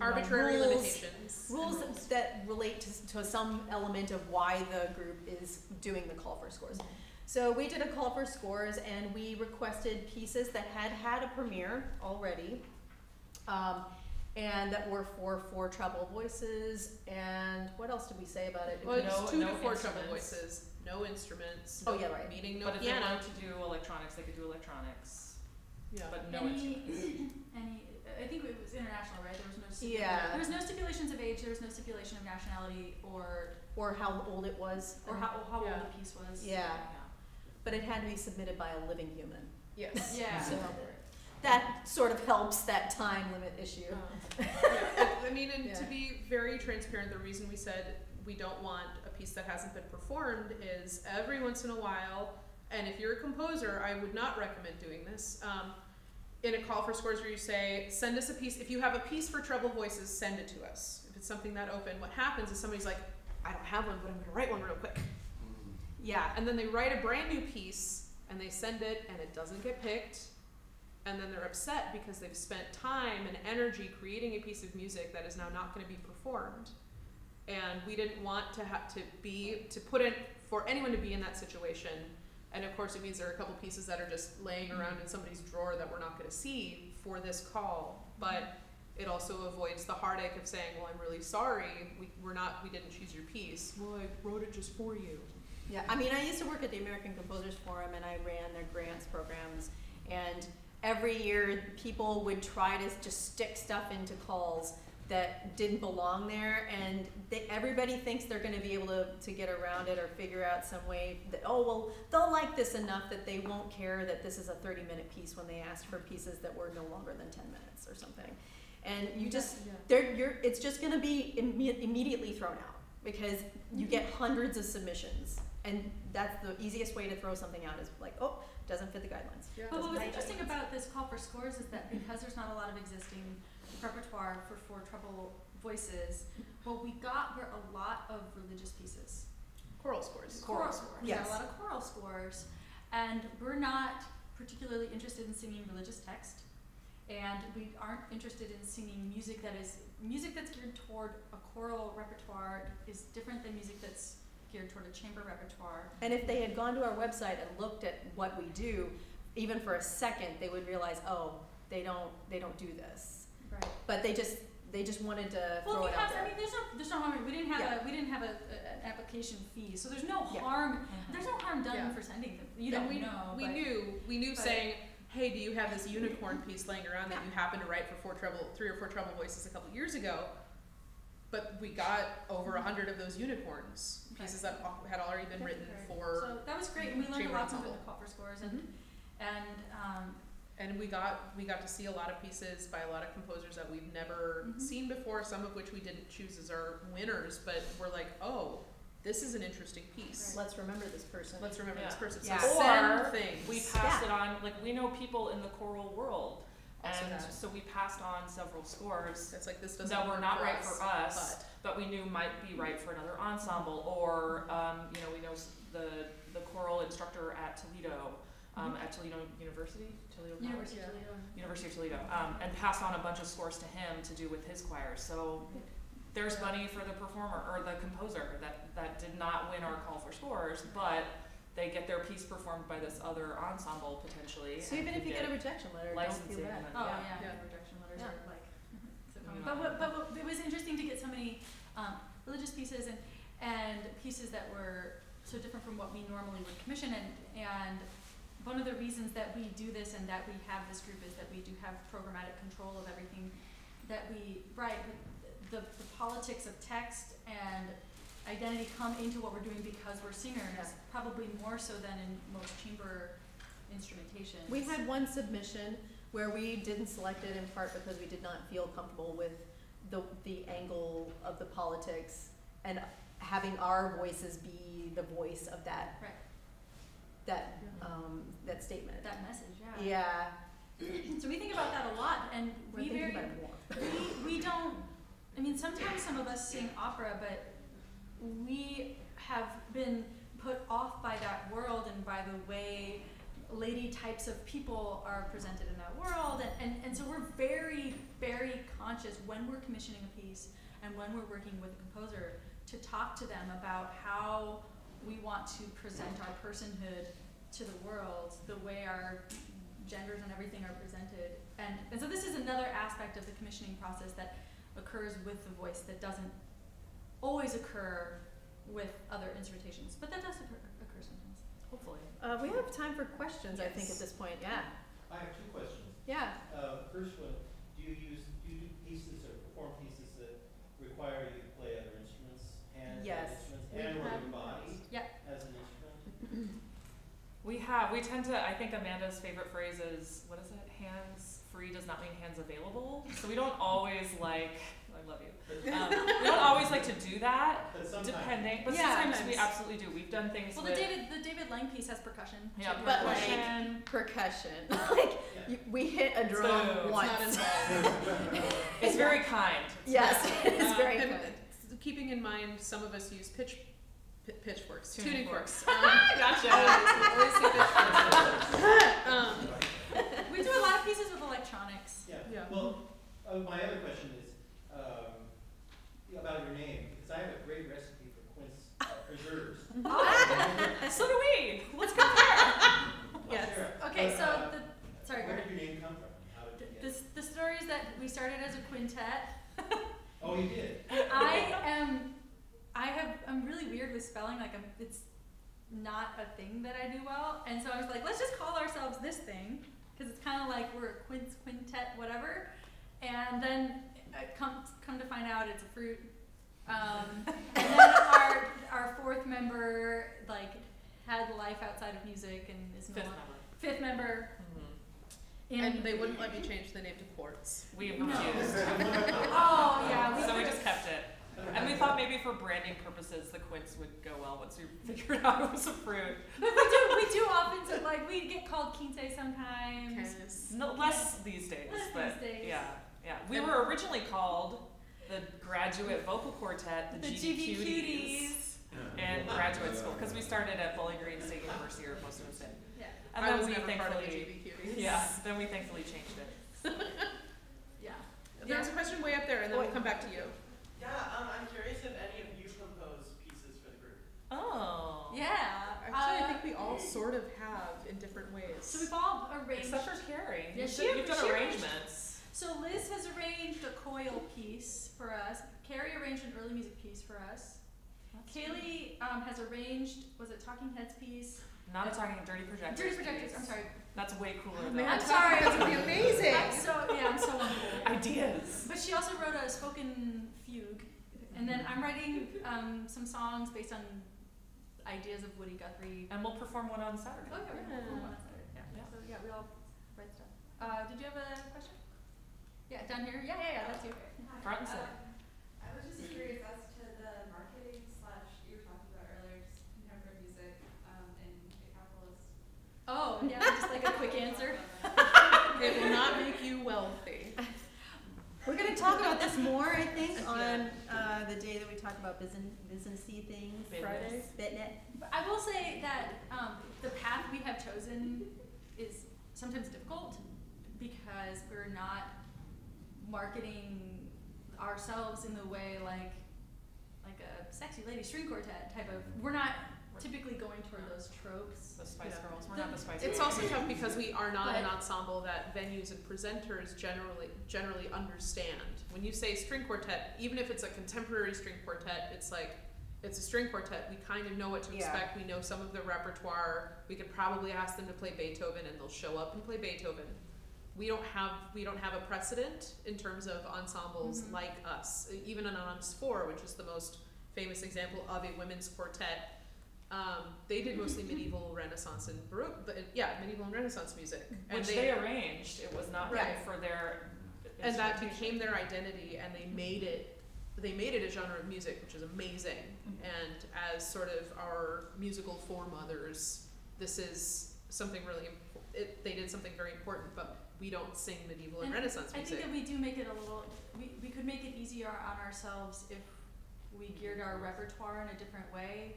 Arbitrary rules, limitations. rules that relate to some element of why the group is doing the call for scores. So we did a call for scores, and we requested pieces that had a premiere already, and that were for 4 treble voices. And what else did we say about it? Well, it's No- 2 to no 4 treble instruments. voices, no instruments. Oh, yeah, right. Meaning no But if they piano. wanted to do electronics, they could do electronics, Yeah. but no Any, instruments. I think it was international, right? There was no Yeah. there was no stipulations of age, there was no stipulation of nationality Or how old it was. or how Yeah. old the piece was. Yeah. But it had to be submitted by a living human. Yes. Yeah. So that sort of helps that time limit issue. Yeah, I mean, and to Yeah. be very transparent, the reason we said we don't want a piece that hasn't been performed is every once in a while, and if you're a composer, I would not recommend doing this. In a call for scores where you say, send us a piece, if you have a piece for treble voices, send it to us. If it's something that open, what happens is somebody's like, I don't have one, but I'm gonna write one real quick. Yeah, and then they write a brand new piece, and they send it, and it doesn't get picked, and then they're upset because they've spent time and energy creating a piece of music that is now not going to be performed. And we didn't want to have to put it for anyone to be in that situation. And of course, it means there are a couple pieces that are just laying around in somebody's drawer that we're not going to see for this call. But it also avoids the heartache of saying, well, I'm really sorry, we didn't choose your piece. Well, I wrote it just for you. Yeah, I mean, I used to work at the American Composers Forum, and I ran their grants programs, and every year people would try to just stick stuff into calls that didn't belong there, and everybody thinks they're going to be able to get around it or figure out some way that, oh, well, they'll like this enough that they won't care that this is a 30-minute piece when they asked for pieces that were no longer than 10 minutes or something. And you just, it's just going to be immediately thrown out because you get hundreds of submissions. And that's the easiest way to throw something out is like, oh, doesn't fit the guidelines. Yeah. But what was Doesn't fit the interesting guidelines. about this call for scores is that because there's not a lot of existing repertoire for 4 treble voices, what we got were a lot of religious pieces. Choral scores. Choral scores. Yes. We got a lot of choral scores. And we're not particularly interested in singing religious text. And we aren't interested in singing music that's geared toward a choral repertoire is different than music that's geared toward a chamber repertoire. And if they had gone to our website and looked at what we do, even for a second, they would realize, oh, they don't do this. Right. But they just wanted to throw it out there. I mean, there's no harm. We didn't have an application fee, so there's no harm. There's no harm done for sending them. You don't know. We knew saying, hey, do you have this unicorn piece laying around that you happen to write for 3 or 4 treble voices a couple years ago? But we got over 100 of those unicorns, pieces that had already been written for. So that was great, and we learned a chamber lot from ensemble. the call for scores, And we got to see a lot of pieces by a lot of composers that we've never seen before, some of which we didn't choose as our winners, but we're like, oh, this is an interesting piece. Let's remember this person. Let's remember this person. Yeah. So Or send things. we passed it on, like we know people in the choral world, Also and that. so we passed on several scores It's like this doesn't that were work not for right us, for us, but we knew might be right for another ensemble, or we know the choral instructor at Toledo, at Toledo University, University of Toledo. University of Toledo, and passed on a bunch of scores to him to do with his choir. So there's money for the performer or the composer that did not win our call for scores, but they get their piece performed by this other ensemble potentially. So and even if you get get a rejection letter, don't licensing feel bad. and- Oh Yeah. yeah, rejection letters Yeah. are like so common. Yeah. But it was interesting to get so many religious pieces and pieces that were so different from what we normally would commission, and one of the reasons that we do this and that we have this group is that we do have programmatic control of everything that we write. The politics of text and identity come into what we're doing because we're singers, probably more so than in most chamber instrumentation. We had one submission where we didn't select it in part because we did not feel comfortable with the angle of the politics and having our voices be the voice of that that statement. That message, yeah. Yeah. So we think about that a lot, and We're thinking about it more. we don't. I mean, sometimes some of us sing opera, but we have been put off by that world and by the way lady types of people are presented in that world, and so we're very, very conscious when we're commissioning a piece and when we're working with a composer to talk to them about how we want to present our personhood to the world, the way our genders and everything are presented. And so this is another aspect of the commissioning process that occurs with the voice that doesn't always occur with other instrumentations, but that does occur sometimes, hopefully. We have time for questions, I think, at this point. Yeah. I have two questions. Yeah. First one, do you do pieces or perform pieces that require you to play other instruments, Yes. instruments, We and or have- your body as an instrument? We tend to, I think Amanda's favorite phrase is, what is it? Hands free does not mean hands available. So we don't always I love you. We don't always like to do that, But sometimes. depending, but Yeah. sometimes we absolutely do. We've done things Well, with, the David Lang piece has percussion. yeah, too. But, percussion. Percussion. we hit a drum Boom. once. It's very kind. Yes, it is very and good. keeping in mind, some of us use pitchforks, Tuning tuning forks. forks. Gotcha. Always say pitchforks. We do a lot of pieces with electronics. Yeah. Well, my other question is about your name, because I have a great recipe for quince preserves. So do we. Let's compare. Yes. Okay, But, so sorry, go where ahead. did your name come from? How did you get it? The story is that we started as a quintet. Oh, you did? I'm really weird with spelling. It's not a thing that I do well, and so I was like, let's just call ourselves this thing, because it's kind of like we're a quintet, whatever. And then come to find out it's a fruit. And then our fourth member had life outside of music and is fifth member. And they wouldn't let me change the name to Quartz. We refused. Oh yeah, So we just kept it. And we thought maybe for branding purposes, the quince would go well once we figured out it was a fruit. But we do often, so we get called quince sometimes. No, less these days, Less but these days. yeah. We were originally called the Graduate Vocal Quartet, the GB Cuties, in graduate school, because we started at Bowling Green State University, or most of us did. Yeah. And I then was we never part of the thankfully, GB Cuties. yeah, then we thankfully changed it. Yeah. There's a question way up there, and then we'll come back to you. Yeah, I'm curious if any of you compose pieces for the group. Oh. Yeah. Actually, I think we all sort of have in different ways. So we've all arranged. Except for Carrie. Yeah, You've done she arrangements. So Liz has arranged a coil piece for us. Carrie arranged an early music piece for us. Kaylee has arranged, was it Talking Heads piece? Not a talking Dirty Projectors. Dirty Projectors, piece. I'm sorry. That's way cooler Oh, though. man, I'm sorry. That's gonna be amazing. I'm so on board. Ideas. But she also wrote a spoken fugue. And then I'm writing some songs based on ideas of Woody Guthrie. And we'll perform one on Saturday. Okay, we're gonna perform one on Saturday. Yeah. Yeah. So yeah, we all write stuff. Did you have a question? Yeah, down here. Yeah, that's you. Front and center. I was just curious as to the marketing / you were talking about earlier, just contemporary music in a capitalist. Oh, yeah, just like a quick answer. It will not make you wealthy. We're going to talk about this more, I think, on the day that we talk about businessy things. Friday. Bitnet. But I will say that the path we have chosen is sometimes difficult because we're not marketing ourselves in the way like a sexy lady string quartet type of. We're not typically going toward those tropes. The Spice Yeah. Girls. We're not the Spice It's Girls. also tough because we are not an But- ensemble that venues and presenters generally understand. When you say string quartet, even if it's a contemporary string quartet, it's like it's a string quartet. We kind of know what to expect. We know some of the repertoire. We could probably ask them to play Beethoven, and they'll show up and play Beethoven. We don't have a precedent in terms of ensembles like us. Even Anonymous 4, which is the most famous example of a women's quartet. They did mostly medieval Renaissance and Baroque, medieval and Renaissance music. Which they arranged. It was not Right. for their And that instrumentation. became their identity, and they made it a genre of music, which is amazing. And as sort of our musical foremothers, this is something really important. They did something very important, but we don't sing medieval and Renaissance I music. think that we do make it a little. We could make it easier on ourselves if we geared our repertoire in a different way,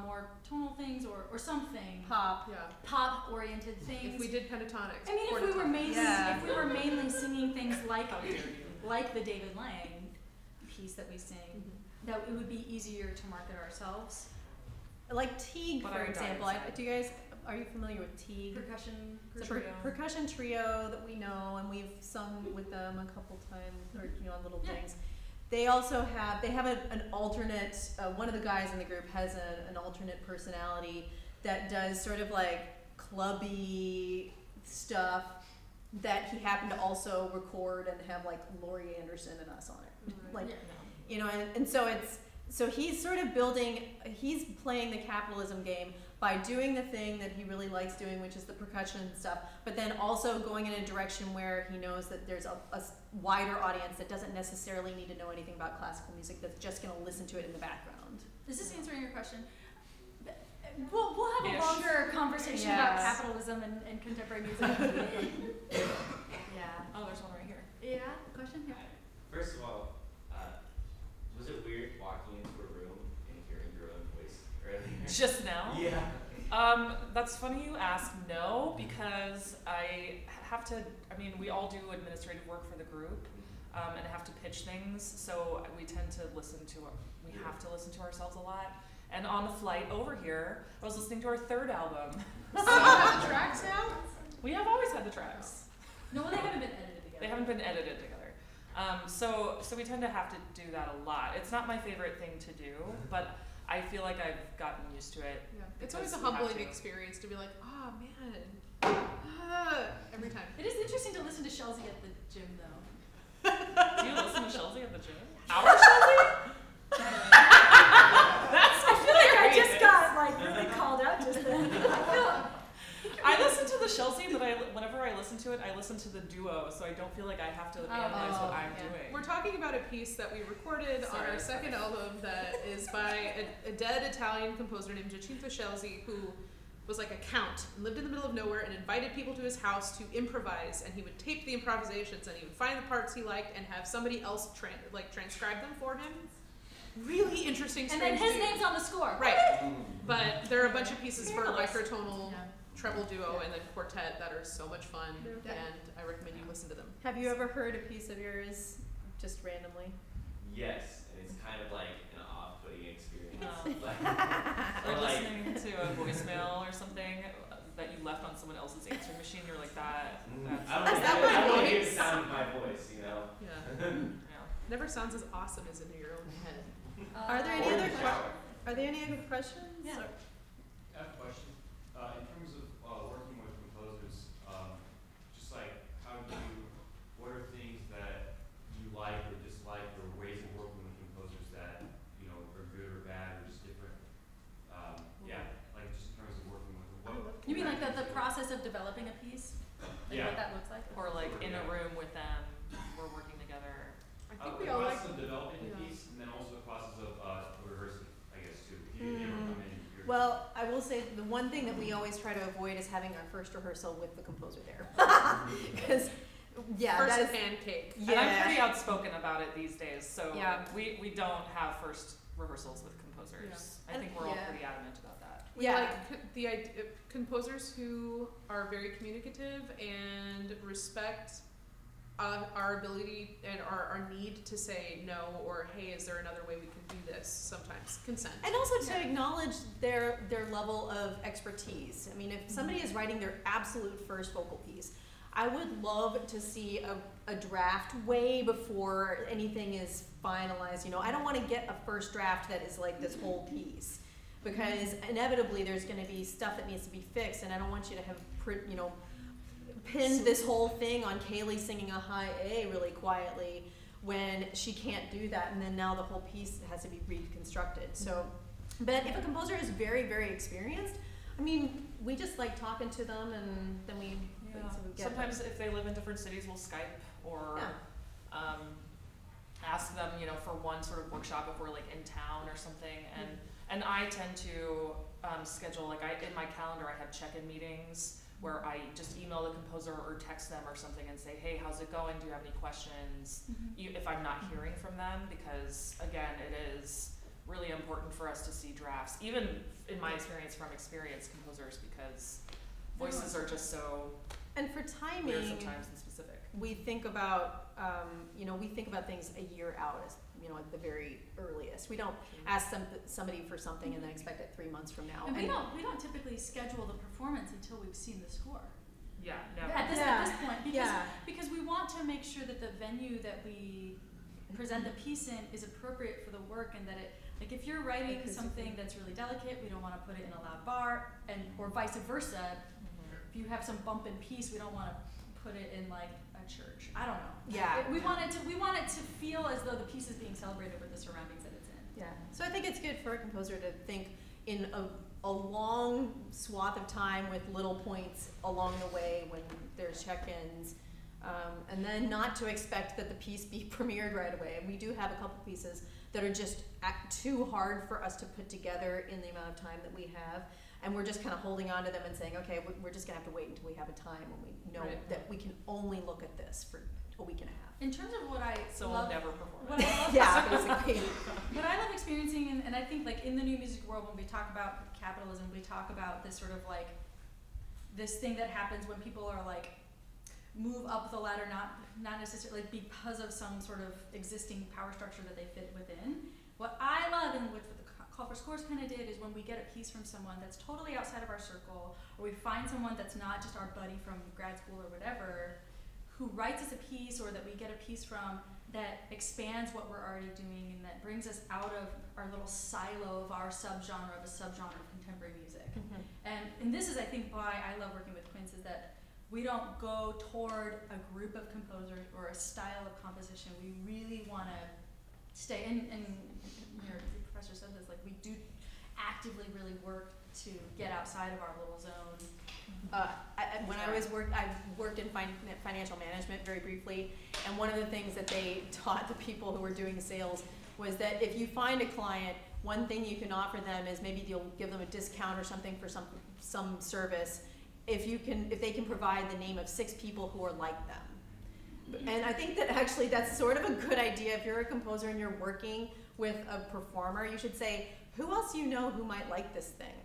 more tonal things or something. Pop. Yeah. Pop-oriented things. If we did pentatonics. I mean, if we were mainly singing things like How dare you. like the David Lang piece that we sing, that it would be easier to market ourselves. like Teague, But for I would die example. inside. Do you guys, are you familiar with Teague? Percussion It's a trio. percussion trio that we know, and we've sung with them a couple times, or on little Yeah. things. They also have an alternate. One of the guys in the group has an alternate personality that does sort of like clubby stuff that he happened to also record and have like Laurie Anderson and us on it. Like, you know, and so he's sort of he's playing the capitalism game by doing the thing that he really likes doing, which is the percussion stuff, but then also going in a direction where he knows that there's a wider audience that doesn't necessarily need to know anything about classical music, that's just going to listen to it in the background. Is this answering your question? We'll have a Ish. longer conversation about capitalism and contemporary music. Yeah. Oh, there's one right here. Yeah. Question? Yeah. First of all, was it weird walking into a room and hearing your own voice earlier? Just now? Yeah. That's funny you ask. No, because I have to, we all do administrative work for the group, and have to pitch things, so we tend to we have to listen to ourselves a lot. And on the flight over here, I was listening to our third album. So you have the tracks now? We have always had the tracks. No, they haven't been edited together. They haven't been edited together. So we tend to have to do that a lot. It's not my favorite thing to do, but I feel like I've gotten used to it. Yeah. It's always a because we have humbling to. experience to be like, oh man, every time. It is interesting to listen to Chelsea at the gym, though. Do you listen to Chelsea at the gym? Our Chelsea? I feel like I just got like really called out just then. I listen to the Chelsea, but whenever I listen to it, I listen to the duo, so I don't feel like I have to analyze what I'm doing. We're talking about a piece that we recorded on our second album that is by a dead Italian composer named Giacinto Scelsi, who was like a count and lived in the middle of nowhere and invited people to his house to improvise, and he would tape the improvisations and he would find the parts he liked and have somebody else transcribe them for him. Really interesting, And then strange his dude. name's on the score. Right. But there are a bunch of pieces for Marvelous. microtonal treble duo and then quartet that are so much fun, Yeah. and I recommend you listen to them. Have you ever heard a piece of yours just randomly? Yes, and it's kind of like an off-putting experience. Or Like- listening to a voicemail or something that you left on someone else's answering machine, you're like, that's that I don't my hear the voice? sound of my voice, you know? Yeah. yeah. Never sounds as awesome as in your own head. Are there any Or other in the shower. Are there any other questions? Yeah. Or- I have a question. In terms of working with composers, just like what are things that you like or dislike, or ways of working with composers that, are good or bad or just different? Like just in terms of working with them. You mean like the process of developing a piece? Like Yeah. what that looks like? Or like in a room with them, we're working together. I think we The all like. process of developing the yeah. piece, and then also the process of rehearsing, I guess, too. If you ever come in, you're Well, I will say the one thing that we always try to avoid is having our first rehearsal with the composer there. Because, First that is, pancake. And I'm pretty outspoken about it these days, so Yeah. we don't have first rehearsals with composers. I And- think we're all yeah. pretty adamant about that. We Yeah. like the idea, composers who are very communicative and respect our ability and our need to say no, or hey, is there another way we can do this? Sometimes consent. and also to acknowledge their level of expertise. I mean, if somebody is writing their absolute first vocal piece, I would love to see a draft way before anything is finalized. I don't want to get a first draft that is like this whole piece, because inevitably there's going to be stuff that needs to be fixed, and I don't want you to have pinned this whole thing on Kaylee singing a high A really quietly when she can't do that, and then now the whole piece has to be reconstructed. So, but if a composer is very, very experienced, I mean, we just like talking to them, and then we get Sometimes if they live in different cities, we'll Skype or ask them, for one sort of workshop if we're like in town or something. And I tend to schedule, in my calendar I have check-in meetings where I just email the composer or text them or something and say, hey, how's it going? Do you have any questions? If I'm not hearing from them, because again, it is really important for us to see drafts, even in my experience from experienced composers, because voices are just so And for weird timing, sometimes and specific. we think about things a year out at the very earliest. We don't ask somebody for something and then expect it 3 months from now. And we don't typically schedule the performance until we've seen the score. Yeah, never. At this point, because we want to make sure that the venue that we present the piece in is appropriate for the work, and that it, like, if you're writing something that's really delicate, we don't want to put it in a loud bar, and or vice versa. If you have some bump in piece, we don't want to put it in like a church. I don't know. Yeah. We want it to feel as though the piece is being celebrated with the surroundings that it's in. Yeah. So I think it's good for a composer to think in a long swath of time with little points along the way when there's check-ins, and then not to expect that the piece be premiered right away. And we do have a couple pieces that are just too hard for us to put together in the amount of time that we have. And we're just kind of holding on to them and saying, okay, we're just going to have to wait until we have a time when we know that we can only look at this for a week and a half. In terms of what I We'll never perform. What I love yeah, basically. What I love experiencing, and I think like in the new music world, when we talk about capitalism, we talk about this sort of like this thing that happens when people are like move up the ladder, not necessarily like because of some sort of existing power structure that they fit within. What I love, and what the Call for Scores kind of did, is when we get a piece from someone that's totally outside of our circle, or we find someone that's not just our buddy from grad school or whatever, who writes us a piece, or that we get a piece from that expands what we're already doing and that brings us out of our little silo of our subgenre of contemporary music. And this is, I think, why I love working with Quince, is that we don't go toward a group of composers or a style of composition. We really want to stay, and your professor said this, like we do actively really work to get outside of our little zone. I worked in financial management very briefly, and one of the things that they taught the people who were doing sales was that if you find a client, one thing you can offer them is maybe you'll give them a discount or something for some service if they can provide the name of 6 people who are like them. And I think that actually that's sort of a good idea. If you're a composer and you're working with a performer, you should say, who else you know who might like this thing?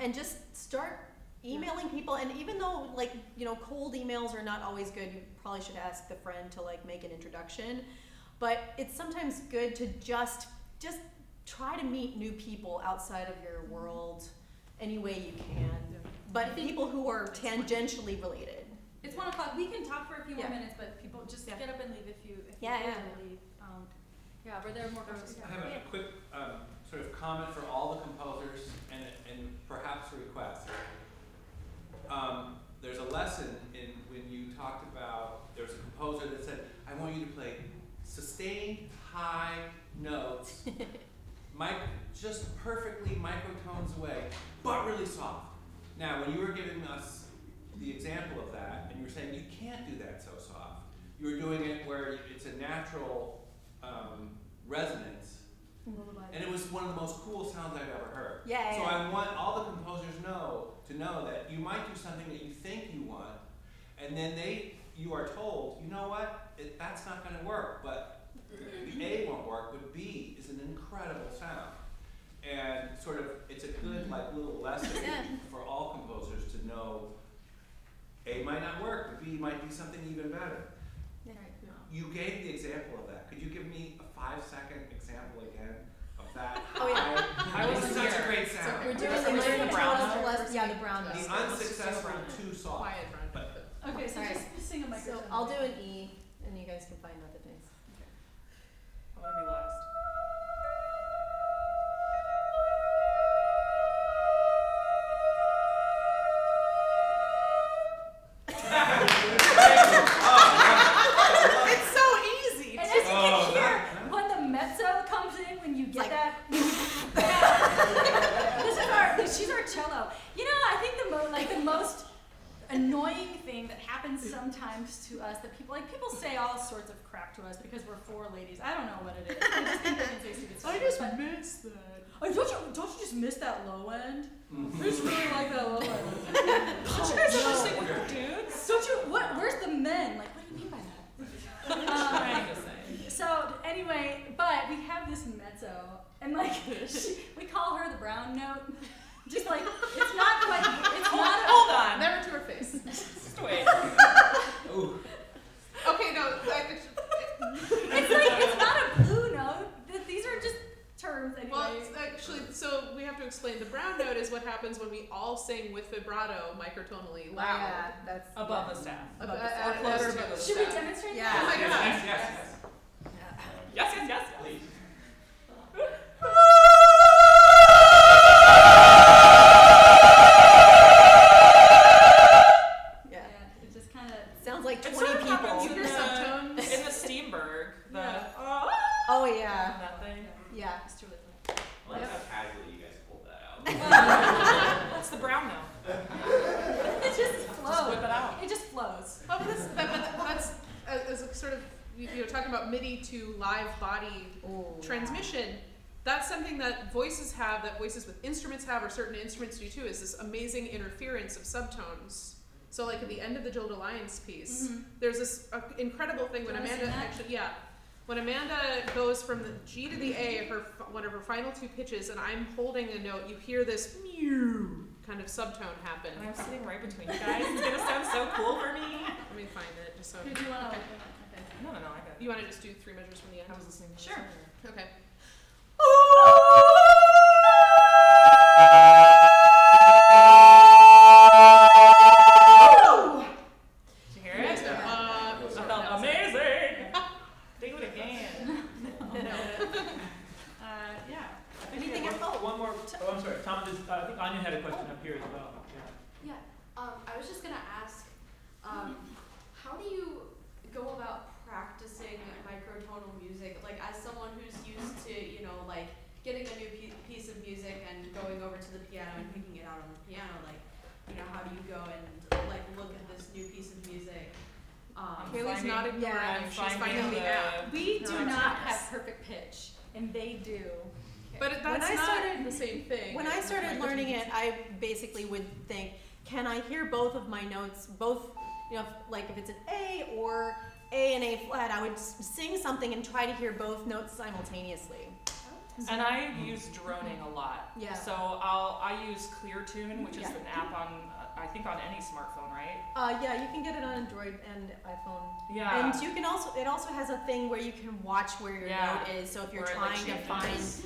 And just start emailing people. And even though cold emails are not always good, you probably should ask the friend to make an introduction. But it's sometimes good to just try to meet new people outside of your world any way you can. But people who are tangentially related. It's 1 o'clock. We can talk for a few more minutes, but people just get up and leave if you want to leave. Were there more questions? I have a quick sort of comment for all the composers and perhaps a request. There's a lesson in when you talked about, there was a composer that said, I want you to play sustained high notes, just perfectly microtones away, but really soft. Now, when you were giving us the example of that, and you were saying you can't do that so soft, you were doing it where it's a natural resonance, and it was one of the most cool sounds I've ever heard. So I want all the composers to know that you might do something that you think you want, and then you are told, you know what, that's not going to work, but the A won't work, but B is an incredible sound. And sort of, it's a good little lesson for all composers to know A might not work, but B might be something even better. You gave the example of that. Could you give me a 5-second example again of that? I was such a great sound. So we're doing the brown note. The brown note. The unsuccessful too soft. Quiet brown note. Okay, so just sing a microphone. So I'll do an E, and you guys can find other things. Okay. I want to be last. It's so easy. And as you can hear, when the mezzo comes in, when you get that, she's our cello. I think the most annoying thing that happens sometimes to us, that people say all sorts of crap to us because we're 4 ladies. I don't know what it is. I just think they can say stupid stuff. I just missed that. Oh, don't you just miss that low end? I just really like that low end. Don't you guys ever sing with dudes? Don't you? Where's the men? What do you mean by that? I'm trying to say. So anyway, but we have this mezzo, and we call her the brown note. Just it's not quite. It's not. Hold on. Never to her face. Just wait. Okay, no. It's not a blue note. explain. The brown note is what happens when we all sing with vibrato, microtonally, loud. Yeah, that's Above the staff. Or close to the Should we staff. demonstrate Yeah. Oh my that? god. Yes. Please. Yeah. It just kind of. Sounds like It 20 sort of happens people. in Your subtones. the Steenberg. Yeah. Oh yeah. That thing. Yeah. It's too late. I like how casually you guys pulled that out. It's the brown note. It just flows. Just whip it out. It just flows. Oh, that's as a sort of talking about MIDI to live body transmission. That's something that voices have, that voices with instruments have, or certain instruments do too. Is this amazing interference of subtones? So, like at the end of the Jill Alliance piece, there's this incredible thing when Amanda when Amanda goes from the G to the A, one of her final two pitches, and I'm holding a note, you hear this mew kind of subtone happen. And I'm sitting right between you guys. It's gonna sound so cool for me. Let me find it just so. Who do you want to Okay. No, I got it. You want to just do 3 measures from the end? I was listening. To Sure. Okay. Did you hear it? I felt amazing. Do it again. yeah. Anything else? One more. Oh, I'm sorry. Tom, I think Anya had a question up here as well. Yeah, I was just gonna ask, how do you go about practicing microtonal music? Like, as someone who's used to, like getting a new piece of music and going over to the piano and picking it out on the piano, like, how do you go and like look at this new piece of music? Kaylee's nodding her head. She's finding finding the app. We do No, not it's- have perfect pitch, and they do. But When that's I not started- the same thing. When I started learning it, I basically would think, can I hear both of my notes, like if it's an A or A and A flat, I would sing something and try to hear both notes simultaneously. And I use droning a lot. Yeah. So I use ClearTune, which is Yeah. an app on I think on any smartphone, right? Yeah, you can get it on Android and iPhone. Yeah. And you can it also has a thing where you can watch where your Yeah. note is. So if you're Where it, like, trying to changes. find, It's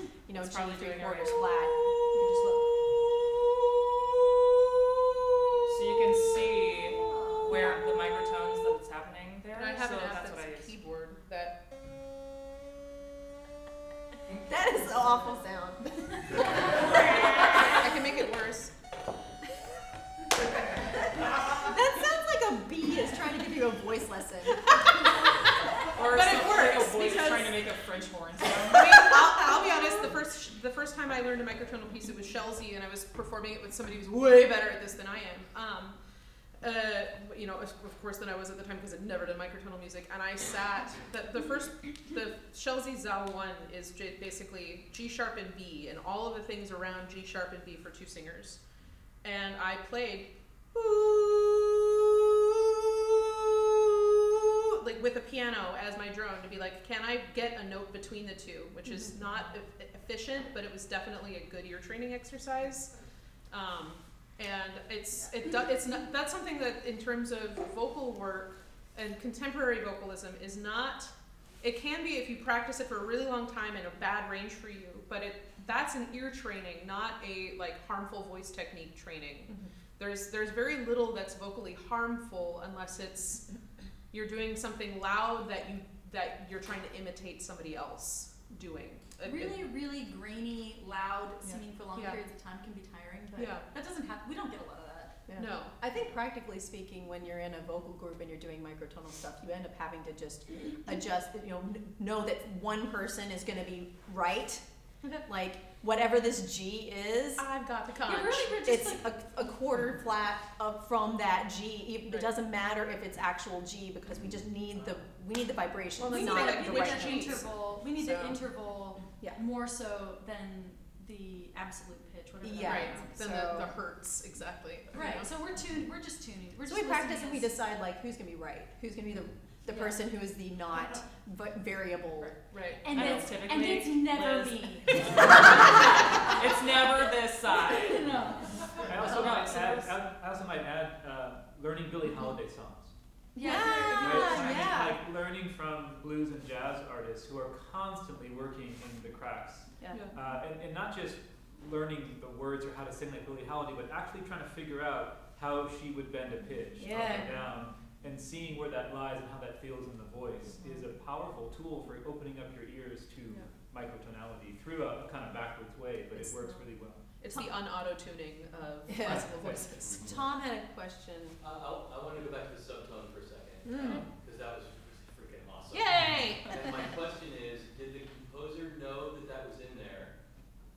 G probably 3/4 doing it flat, right. you can just look. So you can see where the microtones that it's happening there. And I have so an app that's what I that's use. keyboard that. That is an awful sound. I can make it worse. That sounds like a bee is trying to give you a voice lesson. Or But it something works, like a voice because- trying to make a French horn sound. I mean, I'll be honest. The first time I learned a microtonal piece, it was Chelsea, and I was performing it with somebody who's way better at this than I am. Of course, than I was at the time because I'd never done microtonal music. And I sat. The Chelsea Zal 1 is basically G sharp and B, and all of the things around G sharp and B for two singers. And I played like with a piano as my drone to be like, can I get a note between the two? Which is not efficient, but it was definitely a good ear training exercise. And that's something that in terms of vocal work and contemporary vocalism is not. It can be if you practice it for a really long time in a bad range for you, but that's an ear training, not a harmful voice technique training. There's very little that's vocally harmful unless it's you're doing something loud that you're trying to imitate somebody else doing. Really grainy, loud singing for long Yeah. periods of time can be tiring, but Yeah. that doesn't happen. We don't get a lot of that. Yeah. No. I think practically speaking, when you're in a vocal group and you're doing microtonal stuff, you end up having to just adjust, know that one person is going to be right. Like, whatever this G is, I've got the conch. We're just it's a quarter flat up from that G. It Right. doesn't matter if it's actual G because we just need the vibration. Well, we need, not not like the which right G. notes. interval. We need So- the interval Yeah. more so than the absolute pitch, whatever that Yeah. Right. is. Then So- the hertz, exactly. Right. So we're just tuning. We're So just we practice and we listening. decide who's gonna be right, who's gonna be the Yeah. person who is the not variable. Right. And I know, it's typically, never Liz. me. It's never this side. No. I also Okay, might so add, there's- I also might add learning Billie Holiday songs. Yeah, Right? I mean, yeah. like learning from blues and jazz artists who are constantly working in the cracks. Yeah. And not just learning the words or how to sing like Billie Holiday, but actually trying to figure out how she would bend a pitch up and down, and seeing where that lies and how that feels in the voice is a powerful tool for opening up your ears to microtonality through a kind of backwards way, but it works really well. It's the un-auto-tuning of classical voices. Tom had a question. I want to go back to the subtone for a second, because that was freaking awesome. Yay! And my question is, did the composer know that that was in there,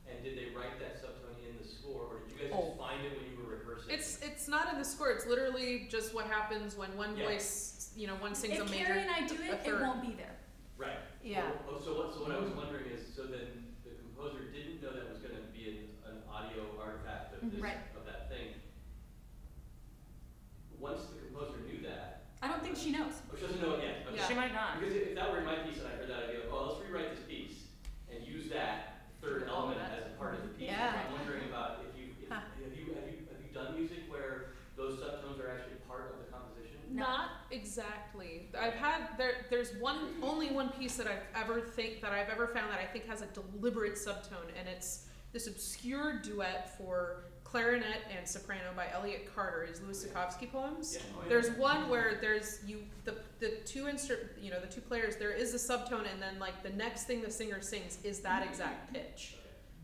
and did they write that subtone in the score, or did you guys just find it when you were rehearsing? It's not in the score. It's literally just what happens when one voice, one sings a major. If Carrie and I do it, it won't be there. Right. Yeah. So what I was wondering is, so then the composer didn't know that was going to be an audio artifact of this, of that thing. Once the composer knew that, I don't think she knows. Oh, she doesn't know it yet. Okay. Yeah. She might not. Because if that were in my piece and I heard that, I'd be like, oh, let's rewrite this piece and use that third element as a part of the piece. Yeah. I'm wondering about if you have you done music where those subtones are actually part of the composition? No. Not exactly. I've had there's only one piece that I've ever found that I think has a deliberate subtone, and it's this obscure duet for clarinet and soprano by Elliott Carter, his Louis Stokowski poems. Yeah. There's one where there's the two players, there is a subtone, and then like the next thing the singer sings is that exact pitch.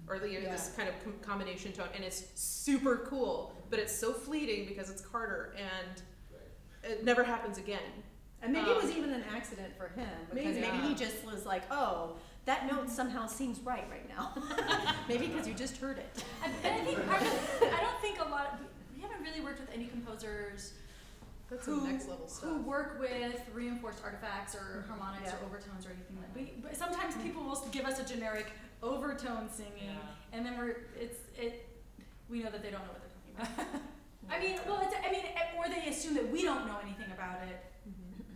Or this kind of combination tone, and it's super cool, but it's so fleeting because it's Carter, and it never happens again. And maybe it was even an accident for him, because maybe he just was like, oh, that note somehow seems right now. Maybe because you just heard it. And I think I don't think we haven't really worked with any composers who next level stuff. Who work with reinforced artifacts or harmonics or overtones or anything like that. But sometimes people will give us a generic overtone singing, and then we know that they don't know what they're talking about. Or they assume that we don't know anything about it,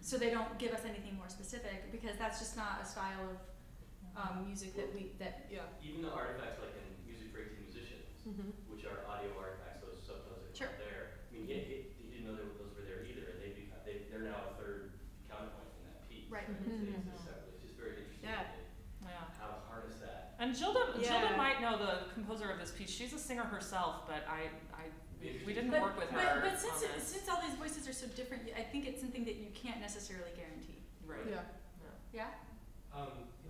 so they don't give us anything more specific, because that's just not a style of music that Even the artifacts like in music for 18 musicians, which are audio artifacts, those subtones that are there. I mean, he didn't know those were there either, and they're now a third counterpoint in that piece. Right. It's just very interesting. How to harness that. And Gilda might know the composer of this piece. She's a singer herself, but we didn't work with her. But since all these voices are so different, I think it's something that you can't necessarily guarantee. Right. Yeah.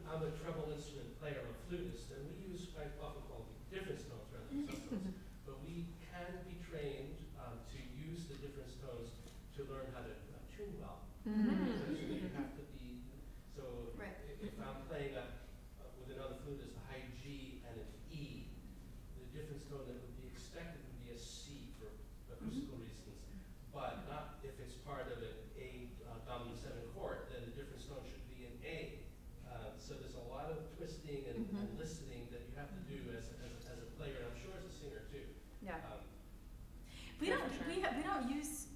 I'm a treble instrument player, I'm a flutist, and we use quite often called difference tones rather than subtones. But we can be trained to use the difference tones to learn how to tune well. So you have to be, if I'm playing with another flutist, a high G and an E, the difference tone that would be expected would be a C for acoustical reasons. But not if it's part of an A dominant 7 chord, then the difference tone should be an A. So there's a lot of twisting and listening that you have to do as a player, and I'm sure as a singer too. Yeah. We don't use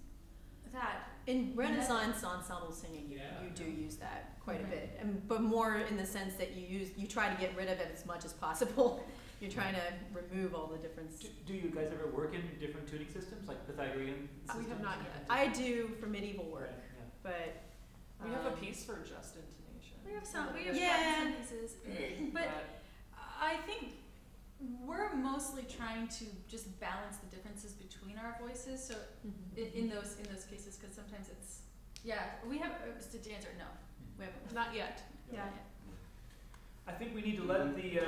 that in Renaissance ensemble singing. You do use that quite a bit, but more in the sense that you try to get rid of it as much as possible. You're trying to remove all the difference. Do you guys ever work in different tuning systems, like Pythagorean systems? We have not yet. I do for medieval work, but we have a piece for just intonation. We have some pieces, but I think we're mostly trying to just balance the differences between our voices. So in those cases, because sometimes it's we have to answer no, we haven't not yet. Yeah. I think we need to let the